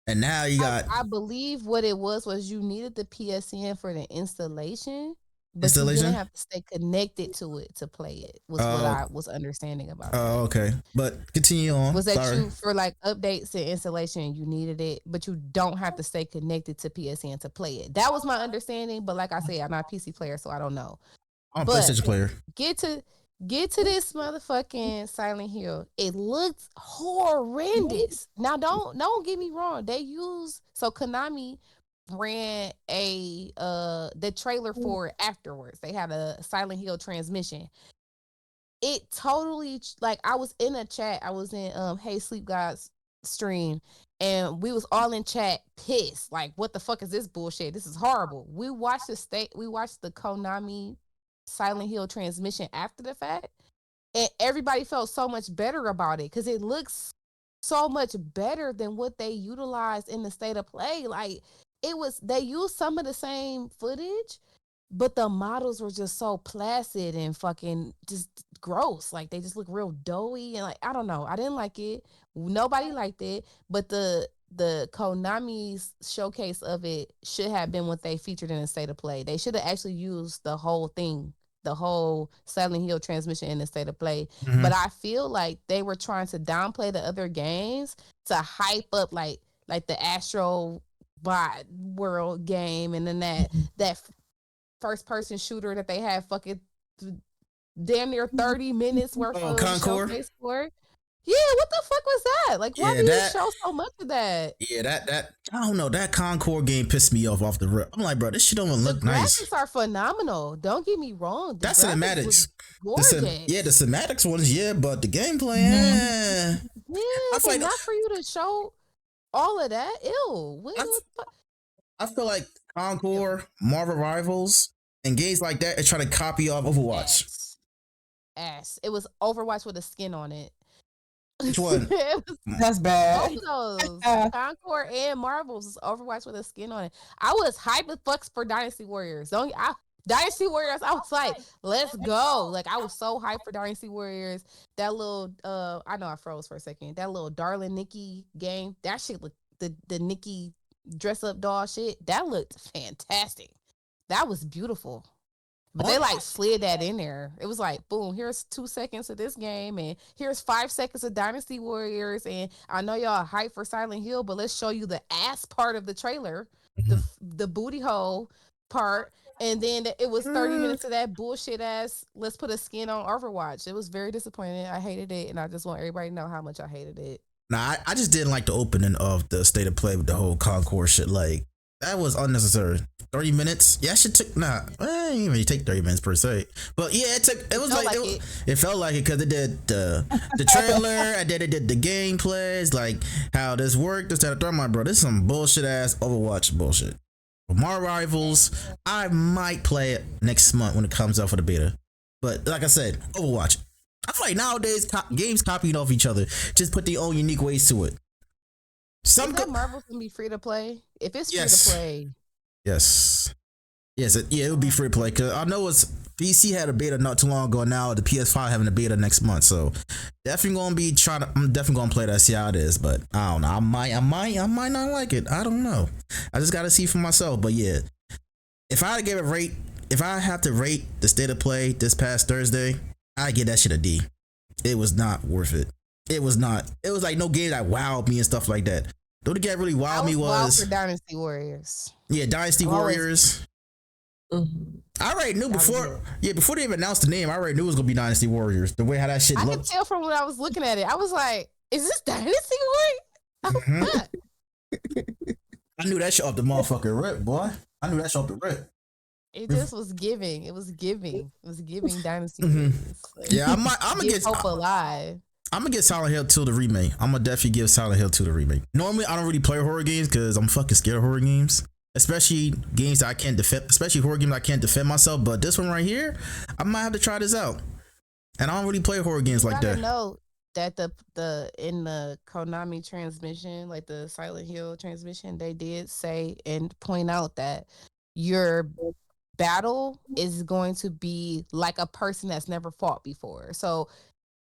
And now you got. I believe what it was you needed the PSN for the installation. But you didn't have to stay connected to it to play it, was what I was understanding about it. Oh, okay. But continue on. Was that you, for like updates and installation, you needed it, but you don't have to stay connected to PSN to play it? That was my understanding, but like I said, I'm not a PC player, so I don't know. I'm a PlayStation player. Get to this motherfucking Silent Hill. It looks horrendous. Now, don't get me wrong. Konami ran the trailer for it afterwards. They had a Silent Hill transmission. It totally, like, I was in a chat. I was in Hey Sleep God's stream, and we was all in chat pissed. Like, what the fuck is this bullshit? This is horrible. We watched the Konami Silent Hill transmission after the fact, and everybody felt so much better about it because it looks so much better than what they utilized in the state of play. Like, they used some of the same footage, but the models were just so placid and fucking just gross. Like, they just look real doughy, and like, I don't know. I didn't like it. Nobody liked it, but the Konami's showcase of it should have been what they featured in the state of play. They should have actually used the whole thing, the whole Silent Hill transmission in the state of play. Mm-hmm. But I feel like they were trying to downplay the other games to hype up like the Astro Bot World game, and then that first person shooter that they had fucking damn near 30 minutes worth of showcase for. Yeah, what the fuck was that? Like, why did you show so much of that? Yeah, that I don't know. That Concord game pissed me off the rip. I'm like, bro, this shit don't even look nice. The graphics are phenomenal. Don't get me wrong. That's cinematics. Gorgeous. The cinematics ones, but the gameplay, yeah, but like, not for you to show all of that. Ew. I feel like Concord, Marvel Rivals, and games like that are trying to copy off Overwatch. Ass. It was Overwatch with a skin on it. Which one? That's bad. Both of those. Concord and Marvels was Overwatch with a skin on it. I was hyped as fucks for Dynasty Warriors. Dynasty Warriors, I was like, let's go. Like, I was so hyped for Dynasty Warriors. That little, I know I froze for a second. That little Darling Nikki game, that shit looked, the Nikki dress up doll shit, that looked fantastic. That was beautiful. But they like slid that in there. It was like, boom, here's 2 seconds of this game, and here's 5 seconds of Dynasty Warriors. And I know y'all hyped for Silent Hill, but let's show you the ass part of the trailer, the booty hole part. And then it was 30 minutes of that bullshit ass, let's put a skin on Overwatch. It was very disappointing. I hated it, and I just want everybody to know how much I hated it. Nah, I just didn't like the opening of the state of play with the whole Concord shit. Like, that was unnecessary. 30 minutes? Yeah, it didn't really take 30 minutes per se. But yeah, it felt like it because it did the trailer, and then it did the gameplays, like how this worked, this, that, I'm like, bro, this is some bullshit ass Overwatch bullshit. But Marvel Rivals, I might play it next month when it comes out for the beta. But like I said, Overwatch. I feel like nowadays games copying off each other. Just put their own unique ways to it. Marvel can be free to play. If it's free to play, yes, it would be free to play. Cause I know PC had a beta not too long ago. Now the PS5 having a beta next month, so definitely gonna I'm definitely gonna play that, see how it is. But I don't know. I might not like it. I don't know. I just gotta see for myself. But yeah, if I have to rate the state of play this past Thursday, I give that shit a D. It was not worth it. It was not. It was like no game that wowed me and stuff like that. The only game that really wowed me was for Dynasty Warriors. Yeah, Dynasty Warriors. Mm-hmm. I already knew That was before. it. Yeah, before they even announced the name, I already knew it was gonna be Dynasty Warriors. The way how that shit I could looked. tell from when I was looking at it. I was like, "Is this Dynasty Warriors?" Mhm. I knew that shit off the motherfucking rip, boy. I knew that shit off the rip. It just was giving. It was giving. It was giving Dynasty Mhm. Warriors. Like, Yeah, I'm gonna keep get. hope alive. I'm gonna get Silent Hill 2 the remake. I'm gonna definitely give Silent Hill 2 the remake. Normally, I don't really play horror games because I'm fucking scared of horror games, especially games that I can't defend, especially horror games I can't defend myself. But this one right here, I might have to try this out. And I don't really play horror games You like gotta that. know that the in the Konami transmission, like the Silent Hill transmission, they did say and point out that your battle is going to be like a person that's never fought before. So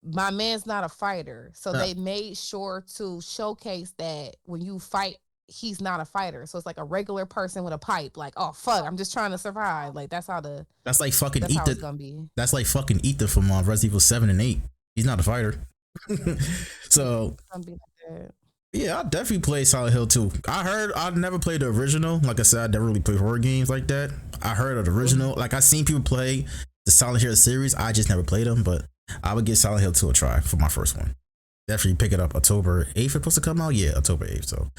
my man's not a fighter. So Yeah. they made sure to showcase that when you fight, he's not a fighter. So it's like a regular person with a pipe. Like, oh fuck, I'm just trying to survive. Like that's how That's like fucking it's Ethan. gonna be. That's like fucking Ethan from Resident Evil 7 and 8. He's not a fighter. So It's gonna be like that. yeah, I'll definitely play Silent Hill 2. I've never played the original. Like I said, I never really played horror games like that. I heard of the original. Like I seen people play the Silent Hill series. I just never played them, but I would give Silent Hill 2 a try for my first one. Definitely pick it up October 8th. It's supposed to come out? Yeah, October 8th. So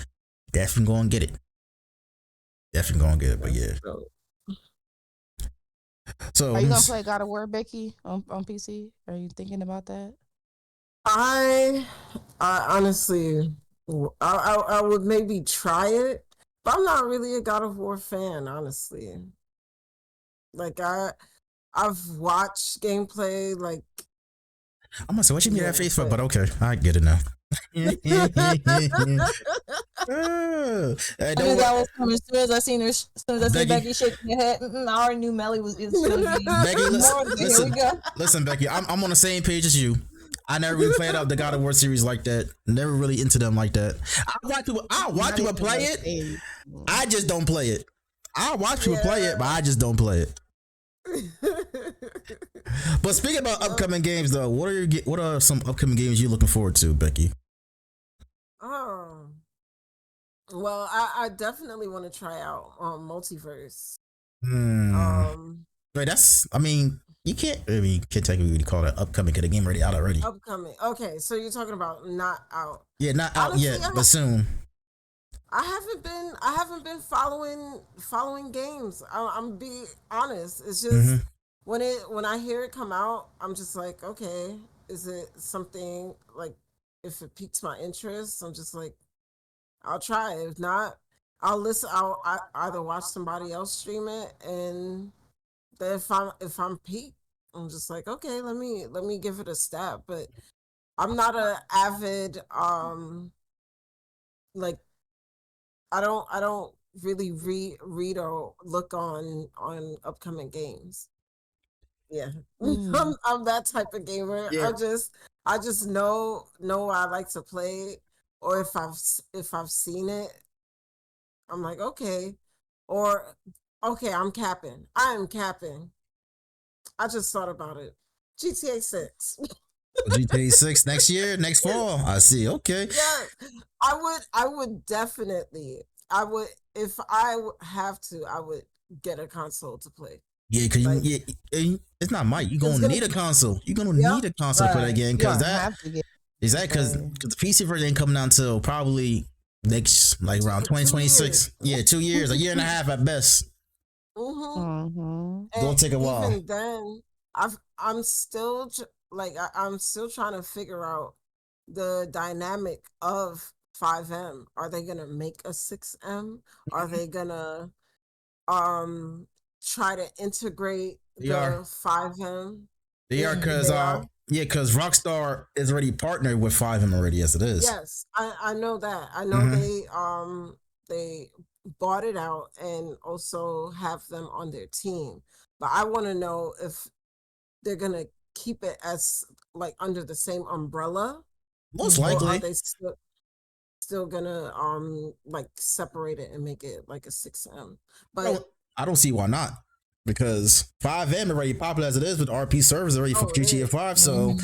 definitely go and get it. Definitely go and get it. But yeah. So Are you gonna play God of War, Becky, on PC? Are you thinking about that? I honestly, I would maybe try it, but I'm not really a God of War fan, honestly. Like I've watched gameplay, like I'm gonna say, what you mean that face for? but- But okay, I get it now. I knew that was coming as soon as I seen her. As soon as I seen Becky. Becky shaking her head, I already knew Melly was going to be. Becky, more than- Here we go. listen, Becky. I'm on the same page as you. I never really played out the God of War series like that. Never really into them like that. I watch people play it. I just don't play it. I watch people play it, but I just don't play it. But speaking about upcoming games, though, what are some upcoming games you're looking forward to, Becky? Well, I definitely want to try out Multiverse. Right, you can't technically really call that upcoming because the game already out already. Upcoming. Okay, so you're talking about not out. Yeah, not out Honestly, yet, but soon. I haven't been following games. I'm be honest. It's just when I hear it come out, I'm just like, okay, is it something like if it piques my interest, I'm just like, I'll try it. If not, I'll listen. I either watch somebody else stream it, and then if I'm piqued, I'm just like, okay, let me give it a stab. But I'm not an avid like I don't really read or look on upcoming games. Yeah, I'm that type of gamer. Yeah. I just know I like to play, or if I've seen it, I'm like, okay, or okay, I'm capping. I am capping. I just thought about it. GTA 6. GTA 6 next year, next fall. I see. Okay. Yeah, I would definitely. I would if I have to. I would get a console to play. Yeah, because it's not Mike. You're gonna need a console. You're gonna need a console for that game because because the PC version ain't coming out until probably next around 2026. Yeah, 2 years, a year and a half at best. Gonna take a while. Even then, I'm still I'm still trying to figure out the dynamic of 5M. Are they gonna make a 6M? Are they gonna try to integrate the 5M? They are because Rockstar is already partnered with 5M already as it is. Yes, I know that. I know they bought it out and also have them on their team. But I want to know if they're gonna keep it as under the same umbrella. Most likely. Or are they still gonna separate it and make it like a 6M? But I don't see why not. Because 5M already popular as it is with RP servers already for GTA 5, so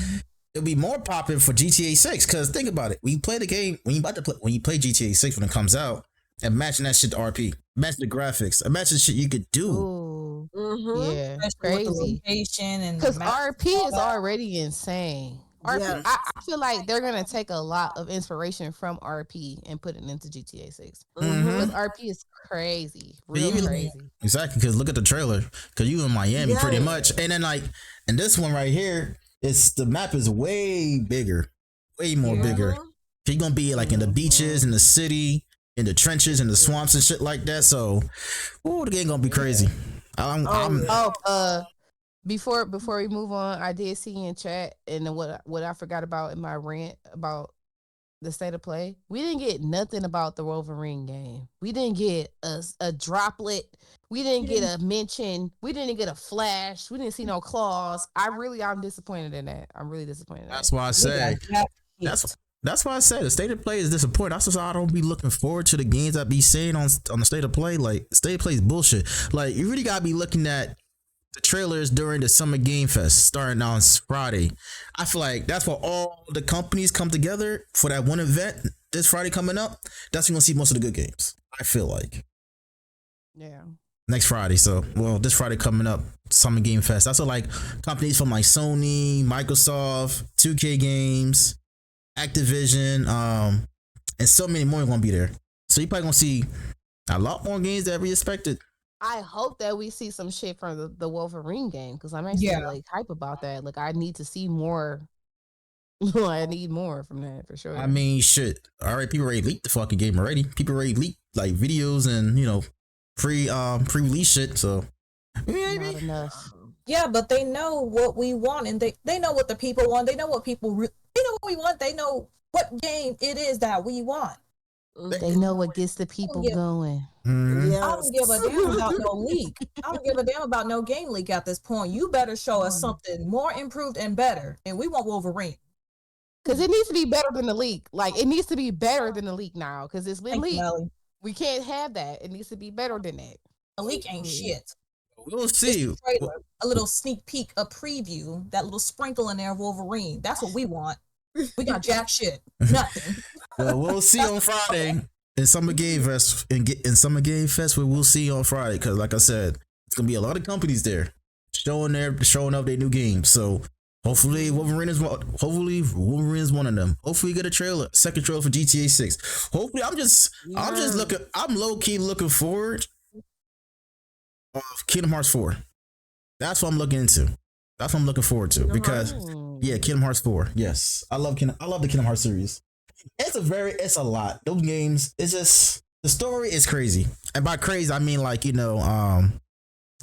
it'll be more popular for GTA 6. Because think about it, when you play the game, when you play GTA 6 when it comes out, imagine that shit to RP, imagine the graphics, imagine the shit you could do Yeah, Especially with the crazy. location and Because the map. RP is already insane. RP, Yes. I feel like they're gonna take a lot of inspiration from RP and put it into GTA 6. Because RP is crazy, real even- crazy. Exactly, because look at the trailer. Because you in Miami pretty Yes. much, and then like, and this one right here, it's the map is way bigger, way more bigger. You're gonna be like in the beaches, in the city, in the trenches, in the swamps and shit like that. So, the game gonna be crazy. Before we move on, I did see in chat, and then what I forgot about in my rant about the state of play, we didn't get nothing about the Wolverine game. We didn't get a droplet. We didn't get a mention. We didn't get a flash. We didn't see no claws. I'm disappointed in that. I'm really disappointed in That's that. why I say that's why I said the state of play is disappointing. That's why I don't be looking forward to the games I be saying on the state of play. Like state of play is bullshit. Like you really gotta be looking at the trailers during the Summer Game Fest starting on Friday. I feel like that's where all the companies come together for that one event this Friday coming up. That's when you're gonna see most of the good games. I feel like. Yeah. Next Friday. So, this Friday coming up, Summer Game Fest. That's what like companies from like Sony, Microsoft, 2K Games, Activision, and so many more are gonna be there. So you probably gonna see a lot more games than we expected. I hope that we see some shit from the Wolverine game, because I'm actually like hype about that. Like I need to see more. I need more from that for sure. I mean, shit. All right, people already leaked the fucking game already. People already leaked like videos and pre-release shit. So not enough. Yeah, but they know what we want, and they know what the people want. They know what they know what we want. They know what game it is that we want. They know what gets the people going. Yes. I don't give a damn about no leak. I don't give a damn about no game leak at this point. You better show us something more improved and better, and we want Wolverine. Because it needs to be better than the leak. Like it needs to be better than the leak now. Because it's been leaked. We can't have that. It needs to be better than that. A leak ain't shit. We'll see. A little sneak peek, a preview, that little sprinkle in there of Wolverine. That's what we want. We got jack shit. Nothing. Well, we'll see on Friday in Summer Game Fest. In Summer Game Fest, we'll see on Friday. Because like I said, it's gonna be a lot of companies there showing up their new games. So hopefully Wolverine is one of them. Hopefully we get a second trailer for GTA 6. Hopefully I'm low key looking forward of Kingdom Hearts 4. That's what I'm looking into. That's what I'm looking forward to because Kingdom Hearts 4. Yes, I love the Kingdom Hearts series. It's a lot. Those games, it's just the story is crazy, and by crazy I mean like it's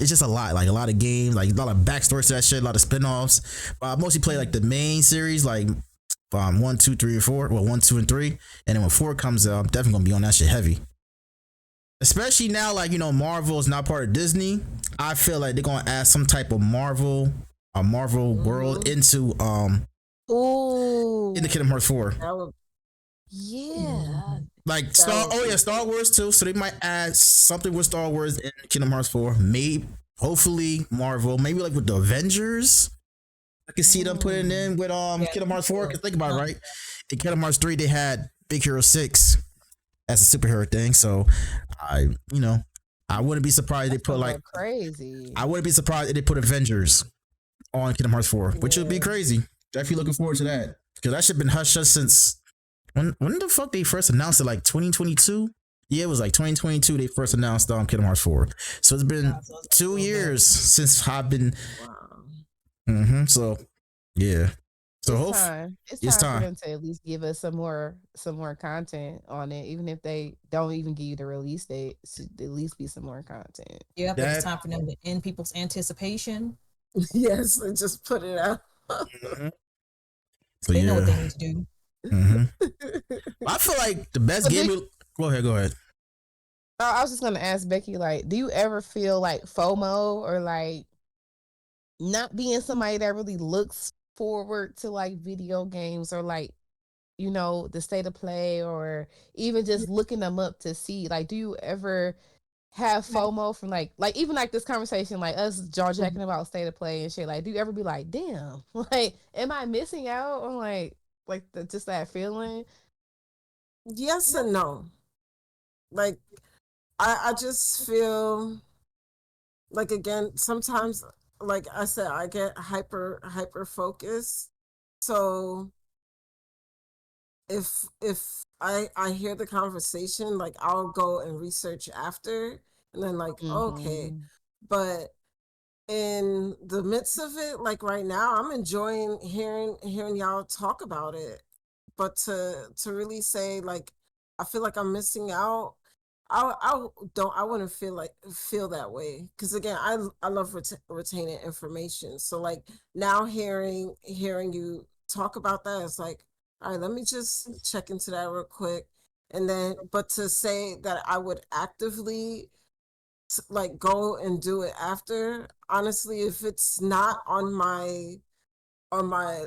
just a lot, like a lot of games, like a lot of backstories to that shit, a lot of spin-offs. I mostly play like the main series, like 1, 2, 3, or 4. Well, 1, 2, and 3, and then when 4 comes out, I'm definitely gonna be on that shit heavy. Especially now, like Marvel is not part of Disney. I feel like they're gonna add some type of Marvel world into in the Kingdom Hearts 4. Yeah. Like Star Wars too. So they might add something with Star Wars in Kingdom Hearts 4. Maybe, hopefully, Marvel. Maybe like with the Avengers. I can see them putting in with Kingdom Hearts 4. Cause think about it, right? In Kingdom Hearts 3, they had Big Hero 6 as a superhero thing. So I wouldn't be surprised they put like crazy. I wouldn't be surprised if they put Avengers on Kingdom Hearts 4, which would be crazy. Definitely looking forward to that. Cause that shit been hush since when the fuck they first announced it, like 2022? Yeah, it was like 2022 they first announced Kingdom Hearts 4. So it's been 2 years since I've been So yeah. So it's time for them to at least give us some more content on it, even if they don't even give you the release date. Should at least be some more content. Yeah, but it's time for them to end people's anticipation. Yes, and just put it out. So they know what they need to do. I feel like the best game. Go ahead. I was just gonna ask Becky, like, do you ever feel like FOMO or like not being somebody that really looks forward to like video games or like the state of play or even just looking them up to see? Like, do you ever have FOMO from like even like this conversation, like us jacking about state of play and shit? Like, do you ever be like, damn, like, am I missing out on like just that feeling? Yes and no. Like, I just feel like again, sometimes, like I said, I get hyper focused. So if I hear the conversation, like I'll go and research after, and then like okay, but in the midst of it, like right now, I'm enjoying hearing y'all talk about it. But to really say like I feel like I'm missing out, I wouldn't feel that way, because again, I love retaining information. So like now hearing you talk about that, it's like, all right, let me just check into that real quick, and then but to say that I would actively like go and do it after, honestly, if it's not on my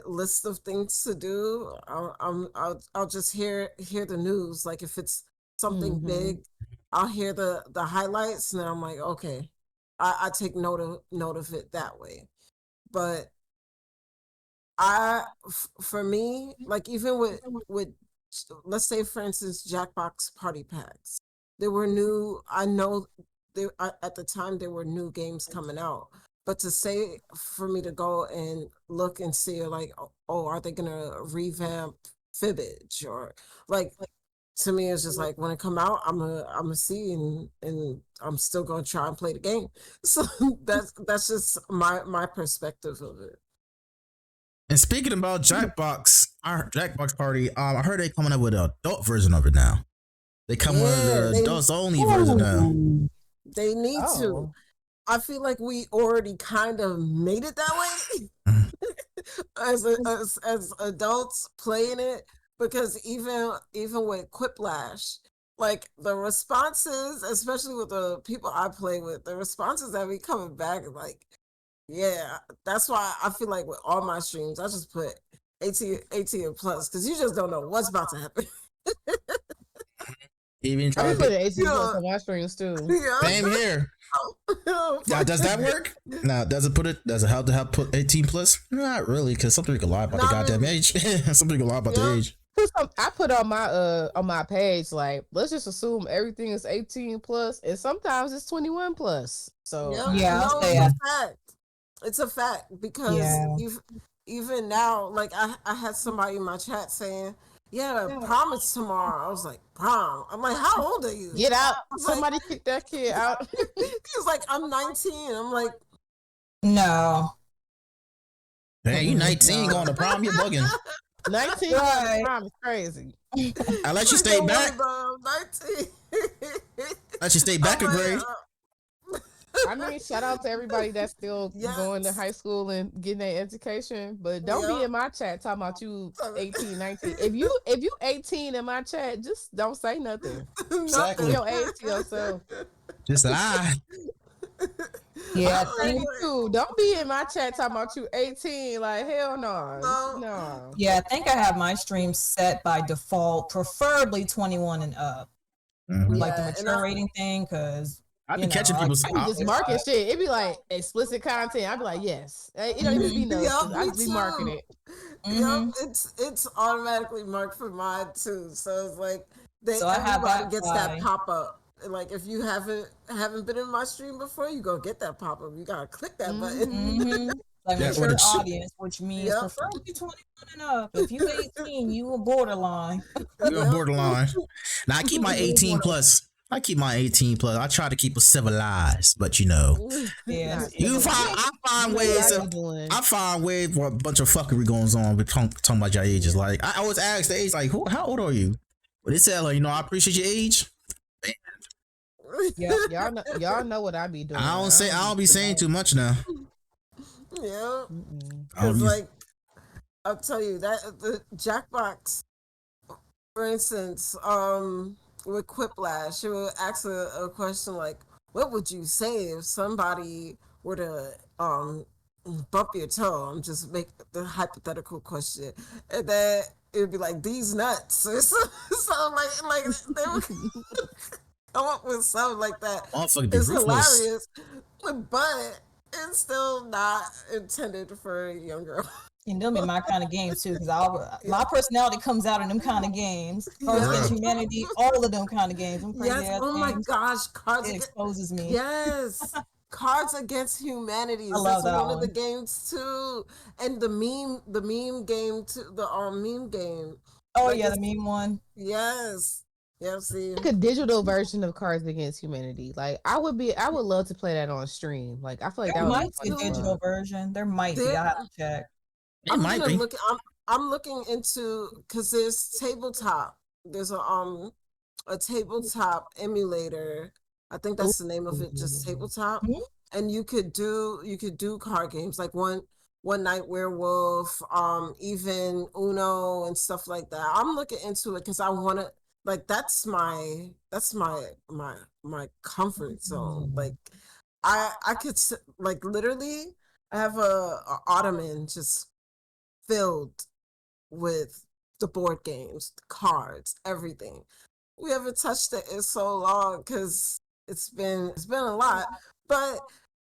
list of things to do, I'll just hear the news. Like if it's something big, I'll hear the highlights, and then I'm like, okay, I take note of it that way. But for me, like even with let's say for instance Jackbox party packs, there were new. I know there at the time there were new games coming out, but to say for me to go and look and see like, oh, are they gonna revamp Fibbage, or like to me it's just like when it come out, I'm a see, and I'm still gonna try and play the game. So that's just my perspective of it. And speaking about Jackbox, our Jackbox Party, I heard they coming up with an adult version of it now. They come with the adults only version now. They need to. I feel like we already kind of made it that way as adults playing it, because even with Quiplash, like the responses, especially with the people I play with, the responses that be coming back like, yeah, that's why I feel like with all my streams, I just put 18 and plus, because you just don't know what's about to happen. Even I try be putting 18 plus on my streams too. Same here. Now, does that work? Now, does it help to have put 18 plus? Not really, because some people can lie about the goddamn age. Some people can lie about the age. I put on my page like, let's just assume everything is 18 plus, and sometimes it's 21 plus. So it's a fact, because even now, like I had somebody in my chat saying, yeah, prom is tomorrow. I was like, prom? I'm like, how old are you? Get out. Somebody kick that kid out. He's like, I'm 19. I'm like, no. Hey, you 19 going to prom? You're bugging. 19 going to prom is crazy. Unless you stay back. 19. Unless you stay back a grade. I mean, shout out to everybody that's still going to high school and getting their education, but don't be in my chat talking about you 18, 19. If you 18 in my chat, just don't say nothing. Exactly. Your age to yourself. Just lie. Yeah, don't be in my chat talking about you 18. Like, hell no. Yeah, I think I have my stream set by default, preferably 21 and up. Like the mature rating thing, because I be catching people's. I be just marking shit. It'd be like explicit content. I'd be like, yes. It don't even be no. I just be marking it. Yep, it's automatically marked for mine too. So it's like everybody gets that pop up. Like if you haven't been in my stream before, you go get that pop up. You gotta click that button. Like mature audience, which means preferably 21 and up. If you 18, you a borderline. You're borderline. Now I keep my 18 plus. I keep my 18 plus. I try to keep it civilized, but you know, I find ways for a bunch of fuckery goes on with talking about your ages. Like I always ask the age, like, how old are you? But they say, like, I appreciate your age. Yeah, y'all know what I be doing. I don't be saying too much now. Yeah, because like I'll tell you that the Jackbox, for instance, with Quiplash, it would ask a question like, what would you say if somebody were to bump your toe? I'm just make the hypothetical question, and then it would be like, these nuts. So like they would come up with something like that. It's hilarious, but it's still not intended for younger. And them in my kind of games too, because my personality comes out in them kind of games. Cards Against Humanity, all of them kind of games. Yes. Oh my gosh, it exposes me. Yes, Cards Against Humanity. I love That's that one of the one. games too. And the meme game too. The meme game. Oh Like yeah, the it's meme one. yes. Yeah, see. Like a digital version of Cards Against Humanity. Like I would love to play that on stream. Like I feel like There that would be might be a fun as digital fuck. version. There might be. There, I have to check. It might be. I'm looking into because there's tabletop. There's a tabletop emulator. I think that's the name of it, just tabletop. Mhm. And you could do card games like one night werewolf, even Uno and stuff like that. I'm looking into it because I want to like that's my comfort zone. Like I could like literally I have a ottoman just filled with the board games, the cards, everything. We haven't touched it in so long because it's been a lot. But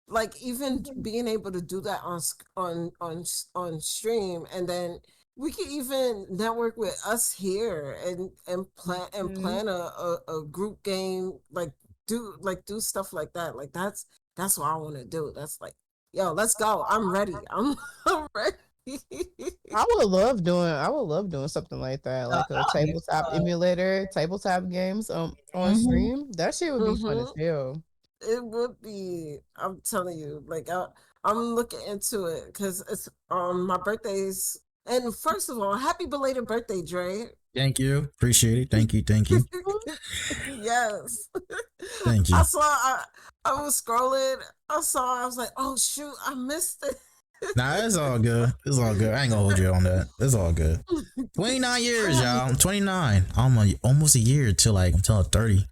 like even being able to do that on stream, and then we can even network with us here and plan a group game, like do stuff like that. Like that's what I want to do. That's like, yo, let's go. I'm ready. I'm ready. I would love doing something like that, like a That would be tabletop fun. emulator, tabletop games on Mhm. stream. That shit would be fun as Mhm. hell. It would be. I'm telling you, like I'm looking into it because it's my birthday's. And first of all, happy belated birthday, Dre. Thank you. Appreciate it. Thank you. Thank you. Yes. Thank you. I was scrolling. I was like, oh shoot, I missed it. Nah, it's all good. It's all good. I ain't gonna hold you on that. It's all good. 29 years, y'all. I'm 29. I'm almost a year until I'm 30.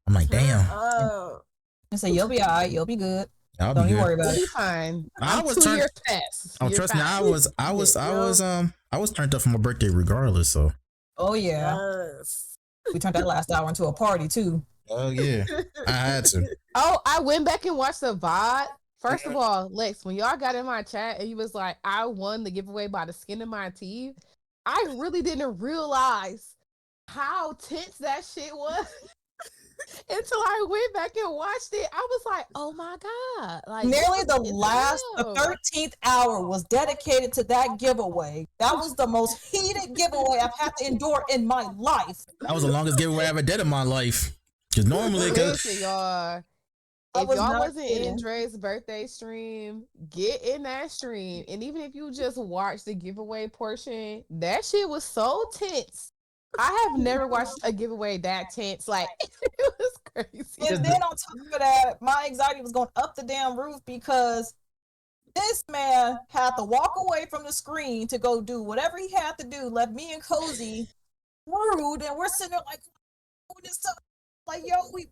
I'm like, damn. I say you'll be alright. You'll be good. I'll Don't be even good. worry about You'll be it. fine. I was 2 turned. years past. Oh, You're trust me. fine. I was turned up for my birthday regardless. So. Oh yeah. Yes. We turned that last hour into a party too. Oh yeah. I had to. Oh, I went back and watched the VOD. First of all, Lex, when y'all got in my chat and you was like, I won the giveaway by the skin of my teeth, I really didn't realize how tense that shit was until I went back and watched it. I was like, oh my God. Like Nearly the hell. 13th hour was dedicated to that giveaway. That was the most heated giveaway I've had to endure in my life. That was the longest giveaway I ever did in my life. Because normally, Listen, y'all. I If was y'all not wasn't in kidding. Dre's birthday stream, get in that stream. And even if you just watch the giveaway portion, that shit was so tense. I have never watched a giveaway that tense. Like, it was crazy. And then on top of that, my anxiety was going up the damn roof because this man had to walk away from the screen to go do whatever he had to do, left me and Cozy rude, and we're sitting there like, oh, this stuff. Like, yo, we.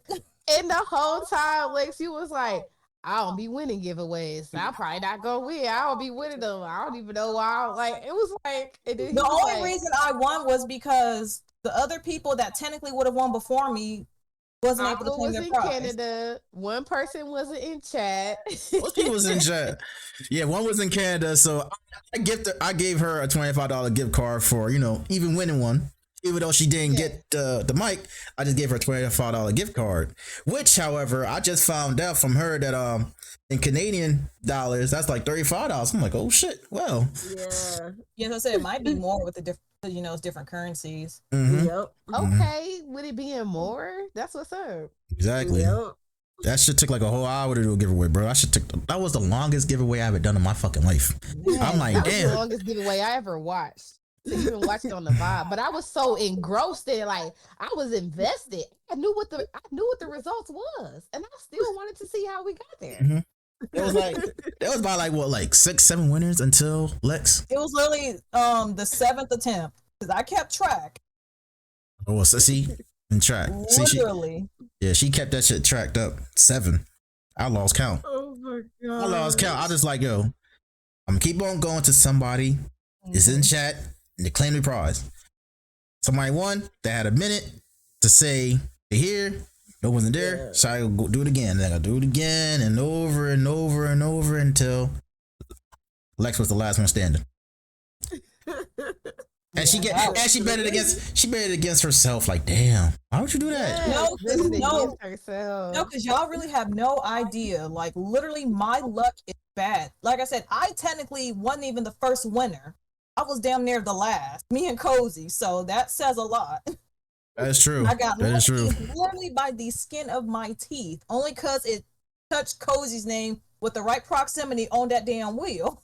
And the whole time, Lex, you was like, I don't be winning giveaways. I'll probably not go win. I don't be winning them. I don't even know why. Like, it was like, The only reason I won was because the other people that technically would have won before me wasn't able to claim was their in prize. Canada. One person wasn't in chat. most people was in chat. Yeah, one was in Canada, so I gave her a $25 gift card for even winning one. Even though she didn't get the mic, I just gave her a $25 gift card. Which, however, I just found out from her that in Canadian dollars, that's like $35. I'm like, oh shit. Well, Yeah. Yes, I said it might be more with the different, it's different currencies. mhm, Yep. Okay, with it being more, that's what's up. exactly. Yep. That shit took like a whole hour to do a giveaway, bro. That was the longest giveaway I ever done in my fucking life. I'm like, That was the damn. longest giveaway I ever watched. To even watch it on the vibe, but I was so engrossed in, like, I was invested. I knew what the results was, and I still wanted to see how we got there. Mhm. It was like that was about like 6-7 winners until Lex. It was literally the 7th attempt because I kept track. Oh, so see, in track. See, Literally. she kept that shit tracked up. 7. I lost count. Oh my God. I lost count. I just like, yo, I'm gonna keep on going to somebody. It's in chat and they claim the prize. Somebody won. They had a minute to say they're here. No wasn't there. Yeah. So I go do it again. Then I do it again and over and over and over until Lex was the last one standing. And she Yeah, get that and she bet it against herself. Like, damn, why would you do that? Yes, No, bet it no. against herself. No, because y'all really have no idea. Like, literally, my luck is bad. Like I said, I technically wasn't even the first winner. I was damn near the last. Me and Cozy. So that says a lot. That is true. I got That is true. lucky literally by the skin of my teeth, only because it touched Cozy's name with the right proximity on that damn wheel.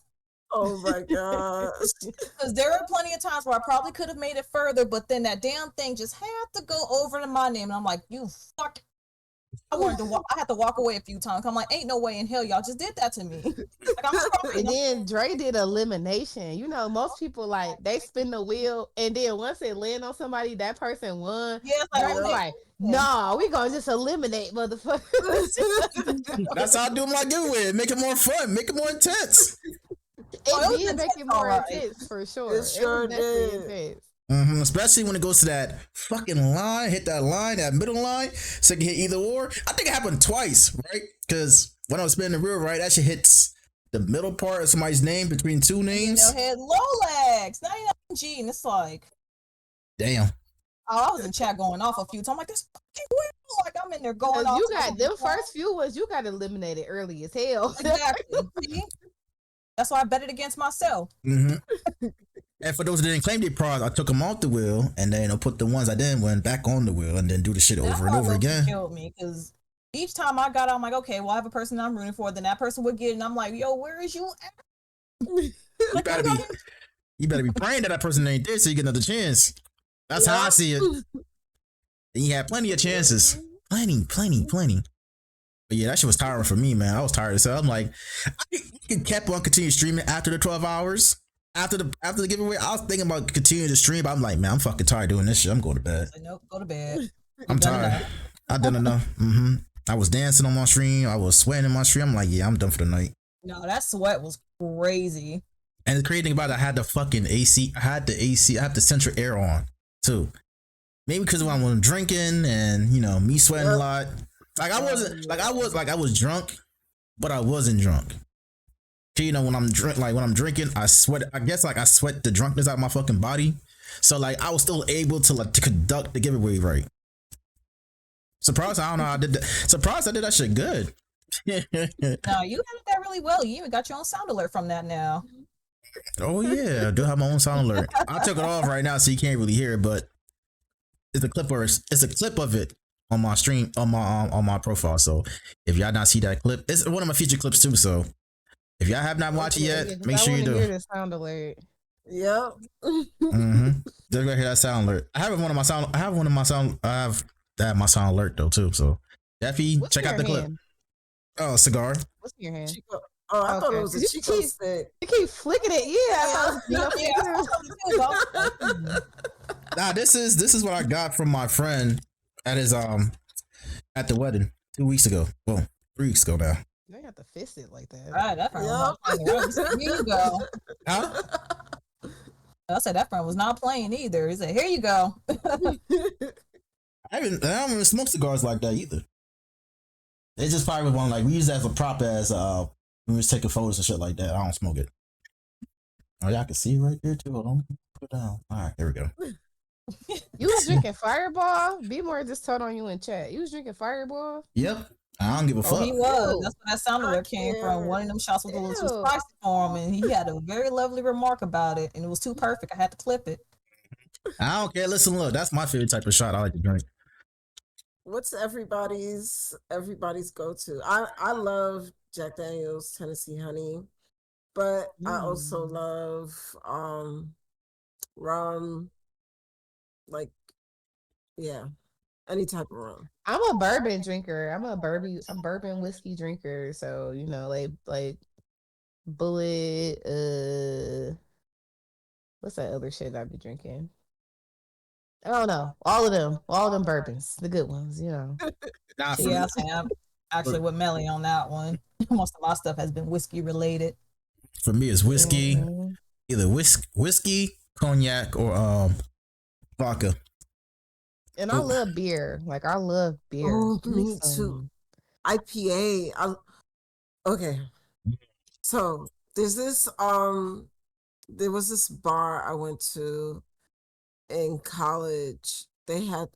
Oh my gosh. Because there are plenty of times where I probably could have made it further, but then that damn thing just had to go over to my name, and I'm like, you fuck. I had to walk away a few times. I'm like, ain't no way in hell y'all just did that to me. Like, I'm sorry. And then Dre did elimination. You know, most people like they spin the wheel, and then once it land on somebody, that person won. Yeah, it's Dre like, was like, "No, we gonna just eliminate motherfuckers." That's how I do my giveaway. Make it more fun. Make it more intense. It did make it more alright. intense for sure. It sure was definitely did. intense. Especially when it goes to that fucking line, hit that line, that middle line, so you can hit either or. I think it happened twice, right? Because when I was spinning the wheel, right, that shit hits the middle part of somebody's name between two names. you know, had Lolex, 99G, and it's like, Damn. oh, I was in chat going off a few times. I'm like, this fucking wheel. Like, I'm in there going off. You got them first few ones. You got eliminated early as hell. Exactly. See? That's why I bet it against myself. Mm-hmm. And for those that didn't claim their prize, I took them off the wheel and then I put the ones I didn't win back on the wheel and then do the shit over and over again. Killed me because each time I got out, I'm like, okay, well, I have a person I'm rooting for. Then that person would get it, and I'm like, yo, where is you at? You better be praying that person ain't there so you get another chance. That's how I see it. And you had plenty of chances. Plenty. But yeah, that shit was tiring for me, man. I was tired. So I'm like, I kept on continuing streaming after the 12 hours. After the giveaway, I was thinking about continuing to stream, but I'm like, man, I'm fucking tired doing this shit. I'm going to bed. Like, nope, go to bed. I'm tired. I've done enough. I was dancing on my stream. I was sweating in my stream. I'm like, yeah, I'm done for the night. No, that sweat was crazy. And the crazy thing about it, I had the fucking AC. I had the central air on too. Maybe because when I'm drinking and me sweating a lot. Like I was drunk, but I wasn't drunk. When I'm drinking, I sweat. I guess I sweat the drunkenness out of my fucking body. So I was still able to conduct the giveaway right. Surprised I don't know how I did that. Surprised I did that shit good. No, you handled that really well. You even got your own sound alert from that now. Oh yeah, I do have my own sound alert. I took it off right now so you can't really hear it, but it's a clip of it on my stream on my profile. So if y'all not see that clip, it's one of my feature clips too. So if y'all have not watched it yet, make sure you do. Hear the sound alert. Yep. Just go hear that sound alert. I have my sound alert though too. So definitely check out the clip. Oh, cigar. What's in your hand? Oh, I thought it was a Chico stick. You keep flicking it. Yeah. Nah, this is what I got from my friend at his at the wedding 2 weeks ago. Well, 3 weeks ago now. You ain't have to fist it like that. Right, that friend was not playing. Here you go. Huh? I said that friend was not playing either. He said, "Here you go." I don't even smoke cigars like that either. They just probably one we use that as a prop as when we was taking photos and shit like that. I don't smoke it. Oh, y'all can see right there too. Hold on. Put it down. All right, here we go. You was drinking Fireball? B-more just told on you in chat. You was drinking Fireball? Yep. I don't give a fuck. He was. That's where that sound alert came from. One of them shots was a little too spicy for him, and he had a very lovely remark about it, and it was too perfect. I had to clip it. I don't care. Listen, look, that's my favorite type of shot I like to drink. What's everybody's go-to? I love Jack Daniel's Tennessee Honey, but I also love rum, any type of rum. I'm a bourbon drinker. I'm bourbon whiskey drinker. So, like Bullet, what's that other shit I be drinking? I don't know. All of them bourbons, the good ones, Yeah, I'm actually with Melly on that one. Most of my stuff has been whiskey related. For me, it's whiskey, either whiskey, cognac, or vodka. And I love beer. I love beer. Oh, me too. IPA. Okay. So there was this bar I went to in college, they had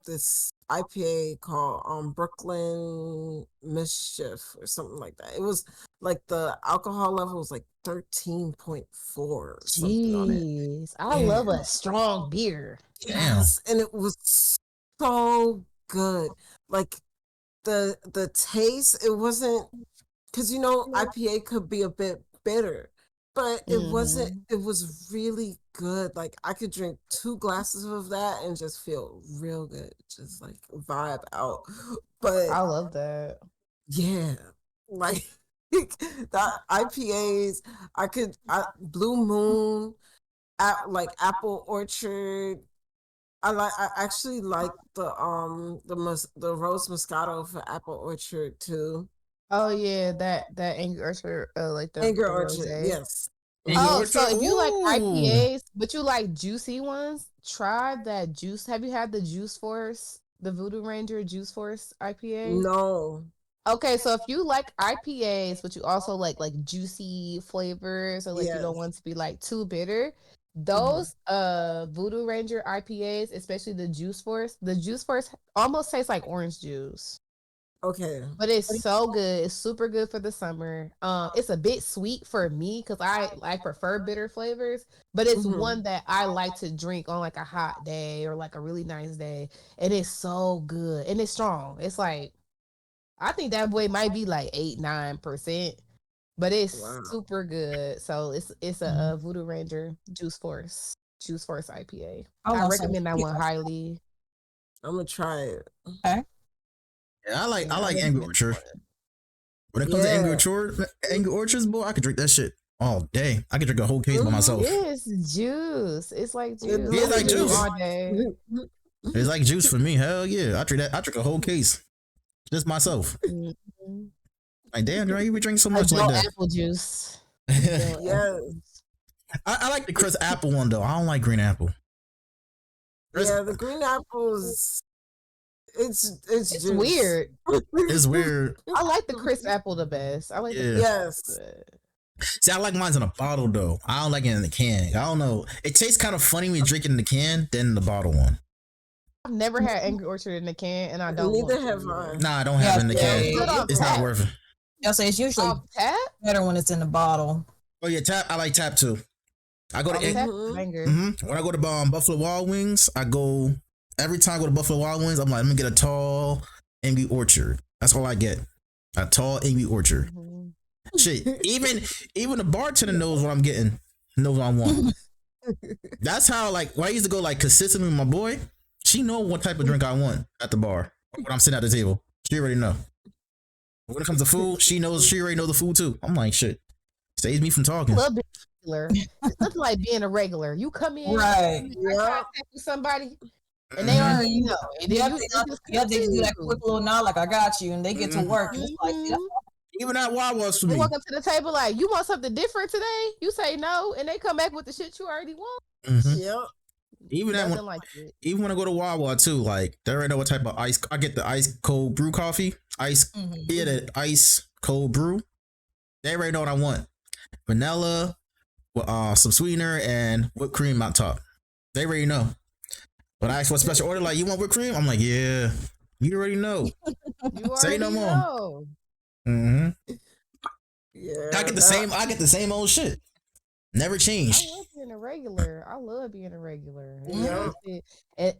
this IPA called Brooklyn Mischief or something like that. It was like the alcohol level was like 13.4 or something on it. Jeez, I love a strong beer. Yes, and it was so good. Like the taste, it wasn't, because IPA could be a bit bitter, but it wasn't. Mhm. It was really good. Like I could drink 2 glasses of that and just feel real good, just like vibe out. But I love that. yeah, like the IPAs, Blue Moon, like Apple Orchard. I actually like the Rose Moscato for Apple Orchard too. Oh yeah, that Angry Orchard, like Angry the Orchard, rosé. yes. Angry Oh, Mhm. so Orchard. if you like Ooh. IPAs, but you like juicy ones, try that juice. Have you had the Juice Force, the Voodoo Ranger Juice Force IPA? No. Okay, so if you like IPAs, but you also like juicy flavors, or like you don't Yes. want to be like too bitter, Mhm. those Voodoo Ranger IPAs, especially the Juice Force almost tastes like orange juice. Okay. But it's so good. It's super good for the summer. It's a bit sweet for me because I prefer bitter flavors, but it's Mhm. one that I like to drink on like a hot day or like a really nice day, and it's so good and it's strong. It's like I think that boy might be like 8-9%, but it's Wow. super good. So it's a Voodoo Ranger Juice Force IPA. I was I gonna say, recommend that one highly. I'm gonna try it. okay. Yeah, I Yeah, I like Angry recommend that Orchard. one. When it comes to Yeah. Angry Orchards, boy, I could drink that shit all day. I could drink a whole case by Mhm. myself. It's juice. It's like It juice. Yeah, I it's could like really drink it juice. all is. day. It's like juice for me. Hell yeah, I drink that. I drink a whole case just myself. Mhm. Like damn, girl, you be drinking so Like much like no that. apple juice. No apple Yes. juice. I like the crisp apple one though. I don't like green apple. Crisp Yeah, the green apples, it's It's juice. weird. is weird. I like the crisp apple the best. I like the Yeah. crisp apple Yes. the best. See, I like mine in a bottle though. I don't like it in the can. I don't know. It tastes kind of funny when you drink it in the can than the bottle one. I've never had Angry Orchard in a can, and I don't Neither want to have either. I. Nah, I don't have Yeah, it in the Yeah. can. It's good on It's not tap. worth it. I'll say it's usually Off tap? better when it's in the bottle. Oh yeah, tap. I like tap too. I go to Off tap Mhm. banger. when I go to Buffalo Wild Wings. I go every time I go to Buffalo Wild Wings. I'm like, let me get a tall Angry Orchard. That's all I get. A tall Angry Orchard. Mhm. Shit, even the bartender knows what I'm getting. Knows what I want. That's how like when I used to go like consistently with my boy. She know what type of drink I want at the bar when I'm sitting at the table. She already know. When it comes to food, she knows. She already know the food too. I'm like shit. Saves me from I talking. love being a regular. It's nothing like being a regular. You come in, Right. you make eye Yeah. contact with somebody, and they Mhm. already know. And then you just yeah, they just do that continue. quick little nod, like I got you, and they get to Mhm. work. And it's like, see, that's Mhm. Even that Wawa's for They me. walk up to the table like, "You want something different today?" You say no, and they come back with the shit you already want. Mhm. Yep. Even that one. Nothing like it. Even when I go to Wawa too, like they already know what type of ice. I get the ice cold brew coffee. Yeah, the ice cold brew. They already know what I want. Vanilla, with some sweetener and whipped cream on top. They already know. When I ask for a special order, like you want whipped cream, I'm like, yeah, you already know. You Say no already more. know. Mm-hmm. Yeah. I get the same. I get the same old shit. Never I change. love being a regular. I love being a regular. Yep.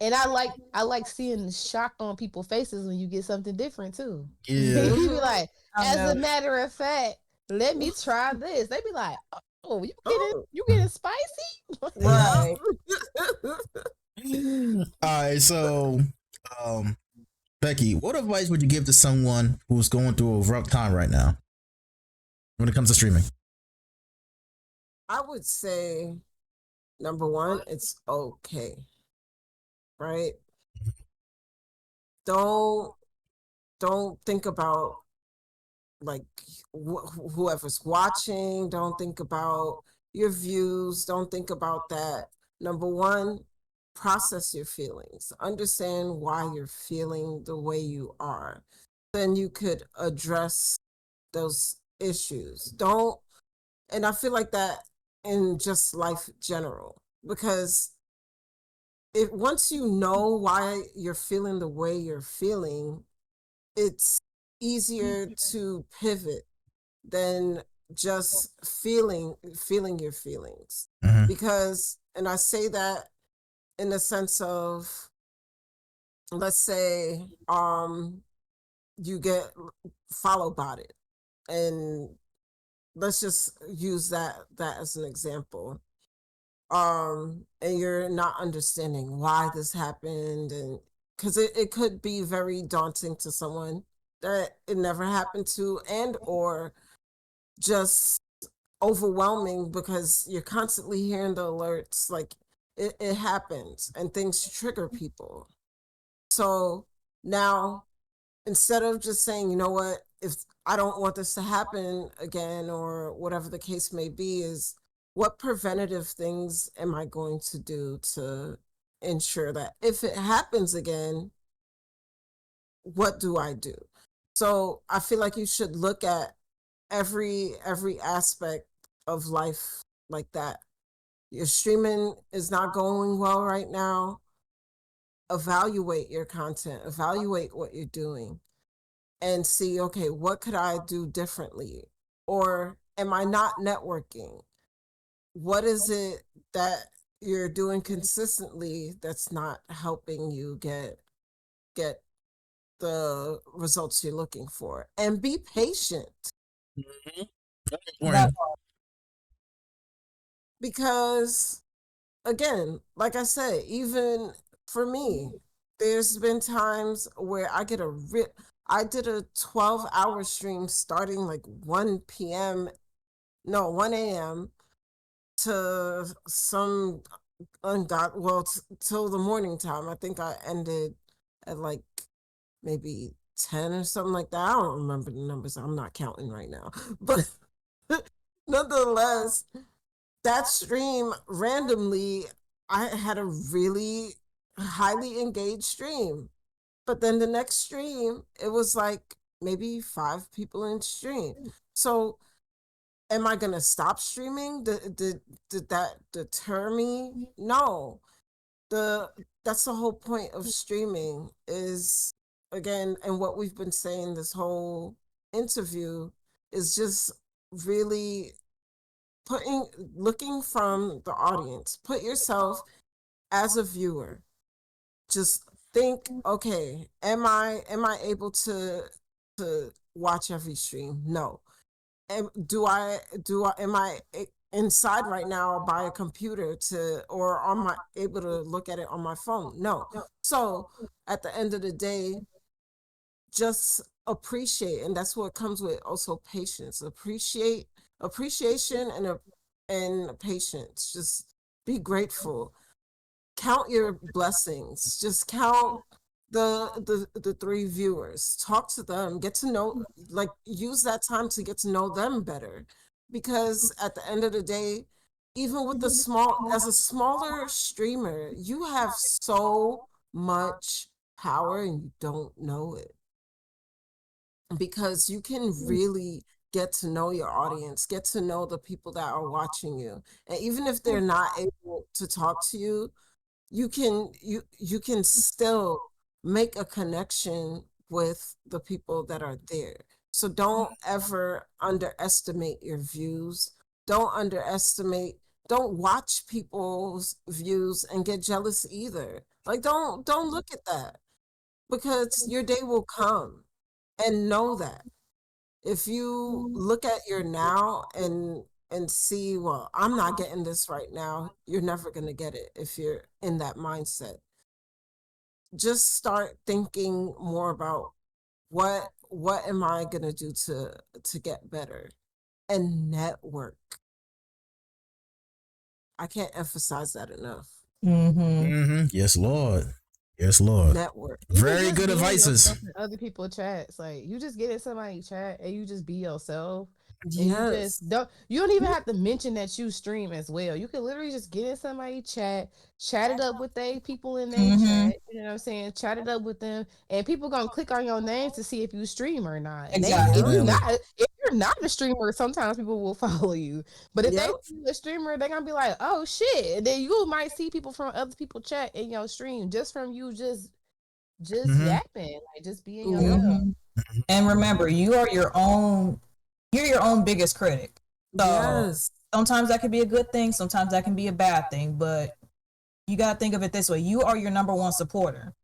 And I like seeing the shock on people's faces when you get something different too. Yeah. You be Mhm. like, I as a know. matter of fact, let me try this. They be like, oh, Oh. you getting spicy? Right. All right. So, um, Becky, what advice would you give to someone who's going through a rough time right now when it comes to streaming? I would say number one, it's okay. Right? Don't think about like whoever's watching. Don't think about your views. Don't think about that. Number one, process your feelings. Understand why you're feeling the way you are. Then you could address those issues. Don't, and I feel like that in just life general, because once you know why you're feeling the way you're feeling, it's easier to pivot than just feeling your feelings. Mhm. Because, and I say that in the sense of, let's say you get follow botted, and let's just use that as an example. And you're not understanding why this happened, and because it could be very daunting to someone that it never happened to, and or just overwhelming because you're constantly hearing the alerts, like it happens and things trigger people. So now, instead of just saying, you know what, if I don't want this to happen again, or whatever the case may be, is what preventative things am I going to do to ensure that if it happens again, what do I do? So I feel like you should look at every aspect of life like that. Your streaming is not going well right now. Evaluate your content, evaluate what you're doing, and see, okay, what could I do differently? Or am I not networking? What is it that you're doing consistently that's not helping you get the results you're looking for? And be patient. Important. Because again, like I said, even for me, there's been times where I get I did a 12-hour stream starting like 1 p.m. No, 1 a.m. to some till the morning time. I think I ended at like maybe 10 or something like that. I don't remember the numbers. I'm not counting right now. But nonetheless, that stream randomly, I had a really highly engaged stream. But then the next stream, it was like maybe 5 people in stream. So am I gonna stop streaming? Did that deter me? No. That's the whole point of streaming, is, again, and what we've been saying this whole interview, is just really looking from the audience. Put yourself as a viewer. Just think, okay, am I able to watch every stream? No. And am I inside right now by a computer or am I able to look at it on my phone? No. So at the end of the day, just appreciate, and that's what comes with also patience. Appreciation and patience. Just be grateful. Count your blessings. Just count the 3 viewers. Talk to them. Get to know, like, use that time to get to know them better. Because at the end of the day, even with as a smaller streamer, you have so much power and you don't know it. Because you can really get to know your audience, get to know the people that are watching you. And even if they're not able to talk to you, you can still make a connection with the people that are there. So don't ever underestimate your views. Don't watch people's views and get jealous either. Like, don't look at that, because your day will come. And know that if you look at your now and see, well, I'm not getting this right now, you're never going to get it if you're in that mindset. Just start thinking more about what am I going to do to get better, and network. I can't emphasize that enough. Yes, Lord. Yes, Lord. Network. Very Even just good being advices. yourself in other people's chats. Like, you just get in somebody's chat and you just be yourself. And Yes. you don't even have to mention that you stream as well. You can literally just get in somebody's chat it up with they people in their chat. You know what I'm saying? Chat it up with them, and people gonna click on your name to see if you stream or not. And Exactly. if you're you're not a streamer, sometimes people will follow you. But if they Yep. see you a streamer, they're gonna be like, oh shit. And then you might see people from other people chat in your stream just from you just yapping, like just being yourself. Mhm. And remember, you're your own biggest critic. So Yes. sometimes that could be a good thing, sometimes that can be a bad thing, but you gotta think of it this way: you are your number one supporter,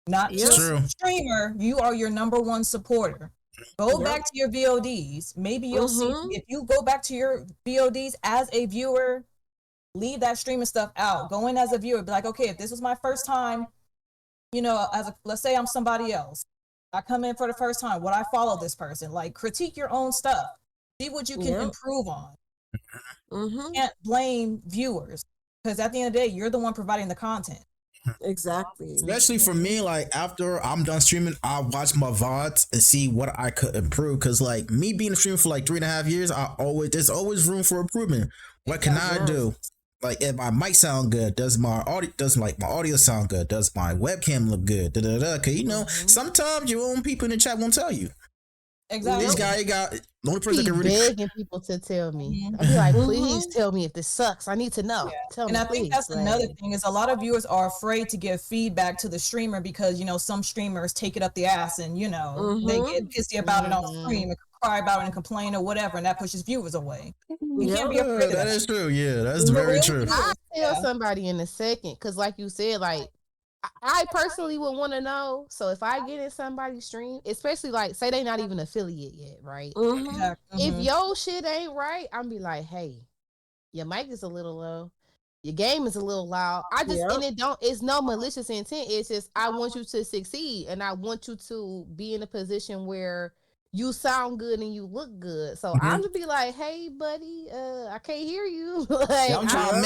not Yep. just True. streamer. You are your number one supporter. Go Yep. back to your VODs. Maybe you'll see Mhm. if you go back to your VODs as a viewer. Leave that streaming stuff out. Go in as a viewer. Be like, okay, if this was my first time, let's say I'm somebody else. I come in for the first time. Would I follow this person? Like, critique your own stuff. See what you can Yep. improve on. Mhm. You can't blame viewers because at the end of the day, you're the one providing the content. Exactly. Especially for me, like after I'm done streaming, I watch my VODs and see what I could improve. Cause like me being a streamer for like 3.5 years, there's always room for improvement. What can I Yes. do? Like if my mic sound good, does my audio sound good? Does my webcam look good? Cause sometimes your own people in the chat won't tell you. Exactly. This guy got the only person Be that can really begging people to tell me. Mhm. I'd be like, Mhm. please tell me if this sucks. I need to know. Tell And me, I think please. that's another Like, thing is a lot of viewers are afraid to give feedback to the streamer because some streamers take it up the ass and they Mhm. get pissy about it on Mhm. stream and cry about it and complain or whatever, and that pushes viewers away. You can't be Yep. afraid of that that. is true. Yeah, that's The very real true. viewers, I tell yeah. somebody in a second because, like you said, like I personally would want to know. So if I get in somebody's stream, especially like say they not even affiliate yet, right? Mhm. Exactly. If Mhm. your shit ain't right, I'm be like, hey, your mic is a little low, your game is a little loud. And it's no malicious intent. It's just I want you to succeed and I want you to be in a position where you sound good and you look good. So I'm just be like, hey buddy, I can't hear you. Like, Yeah, I'm trying to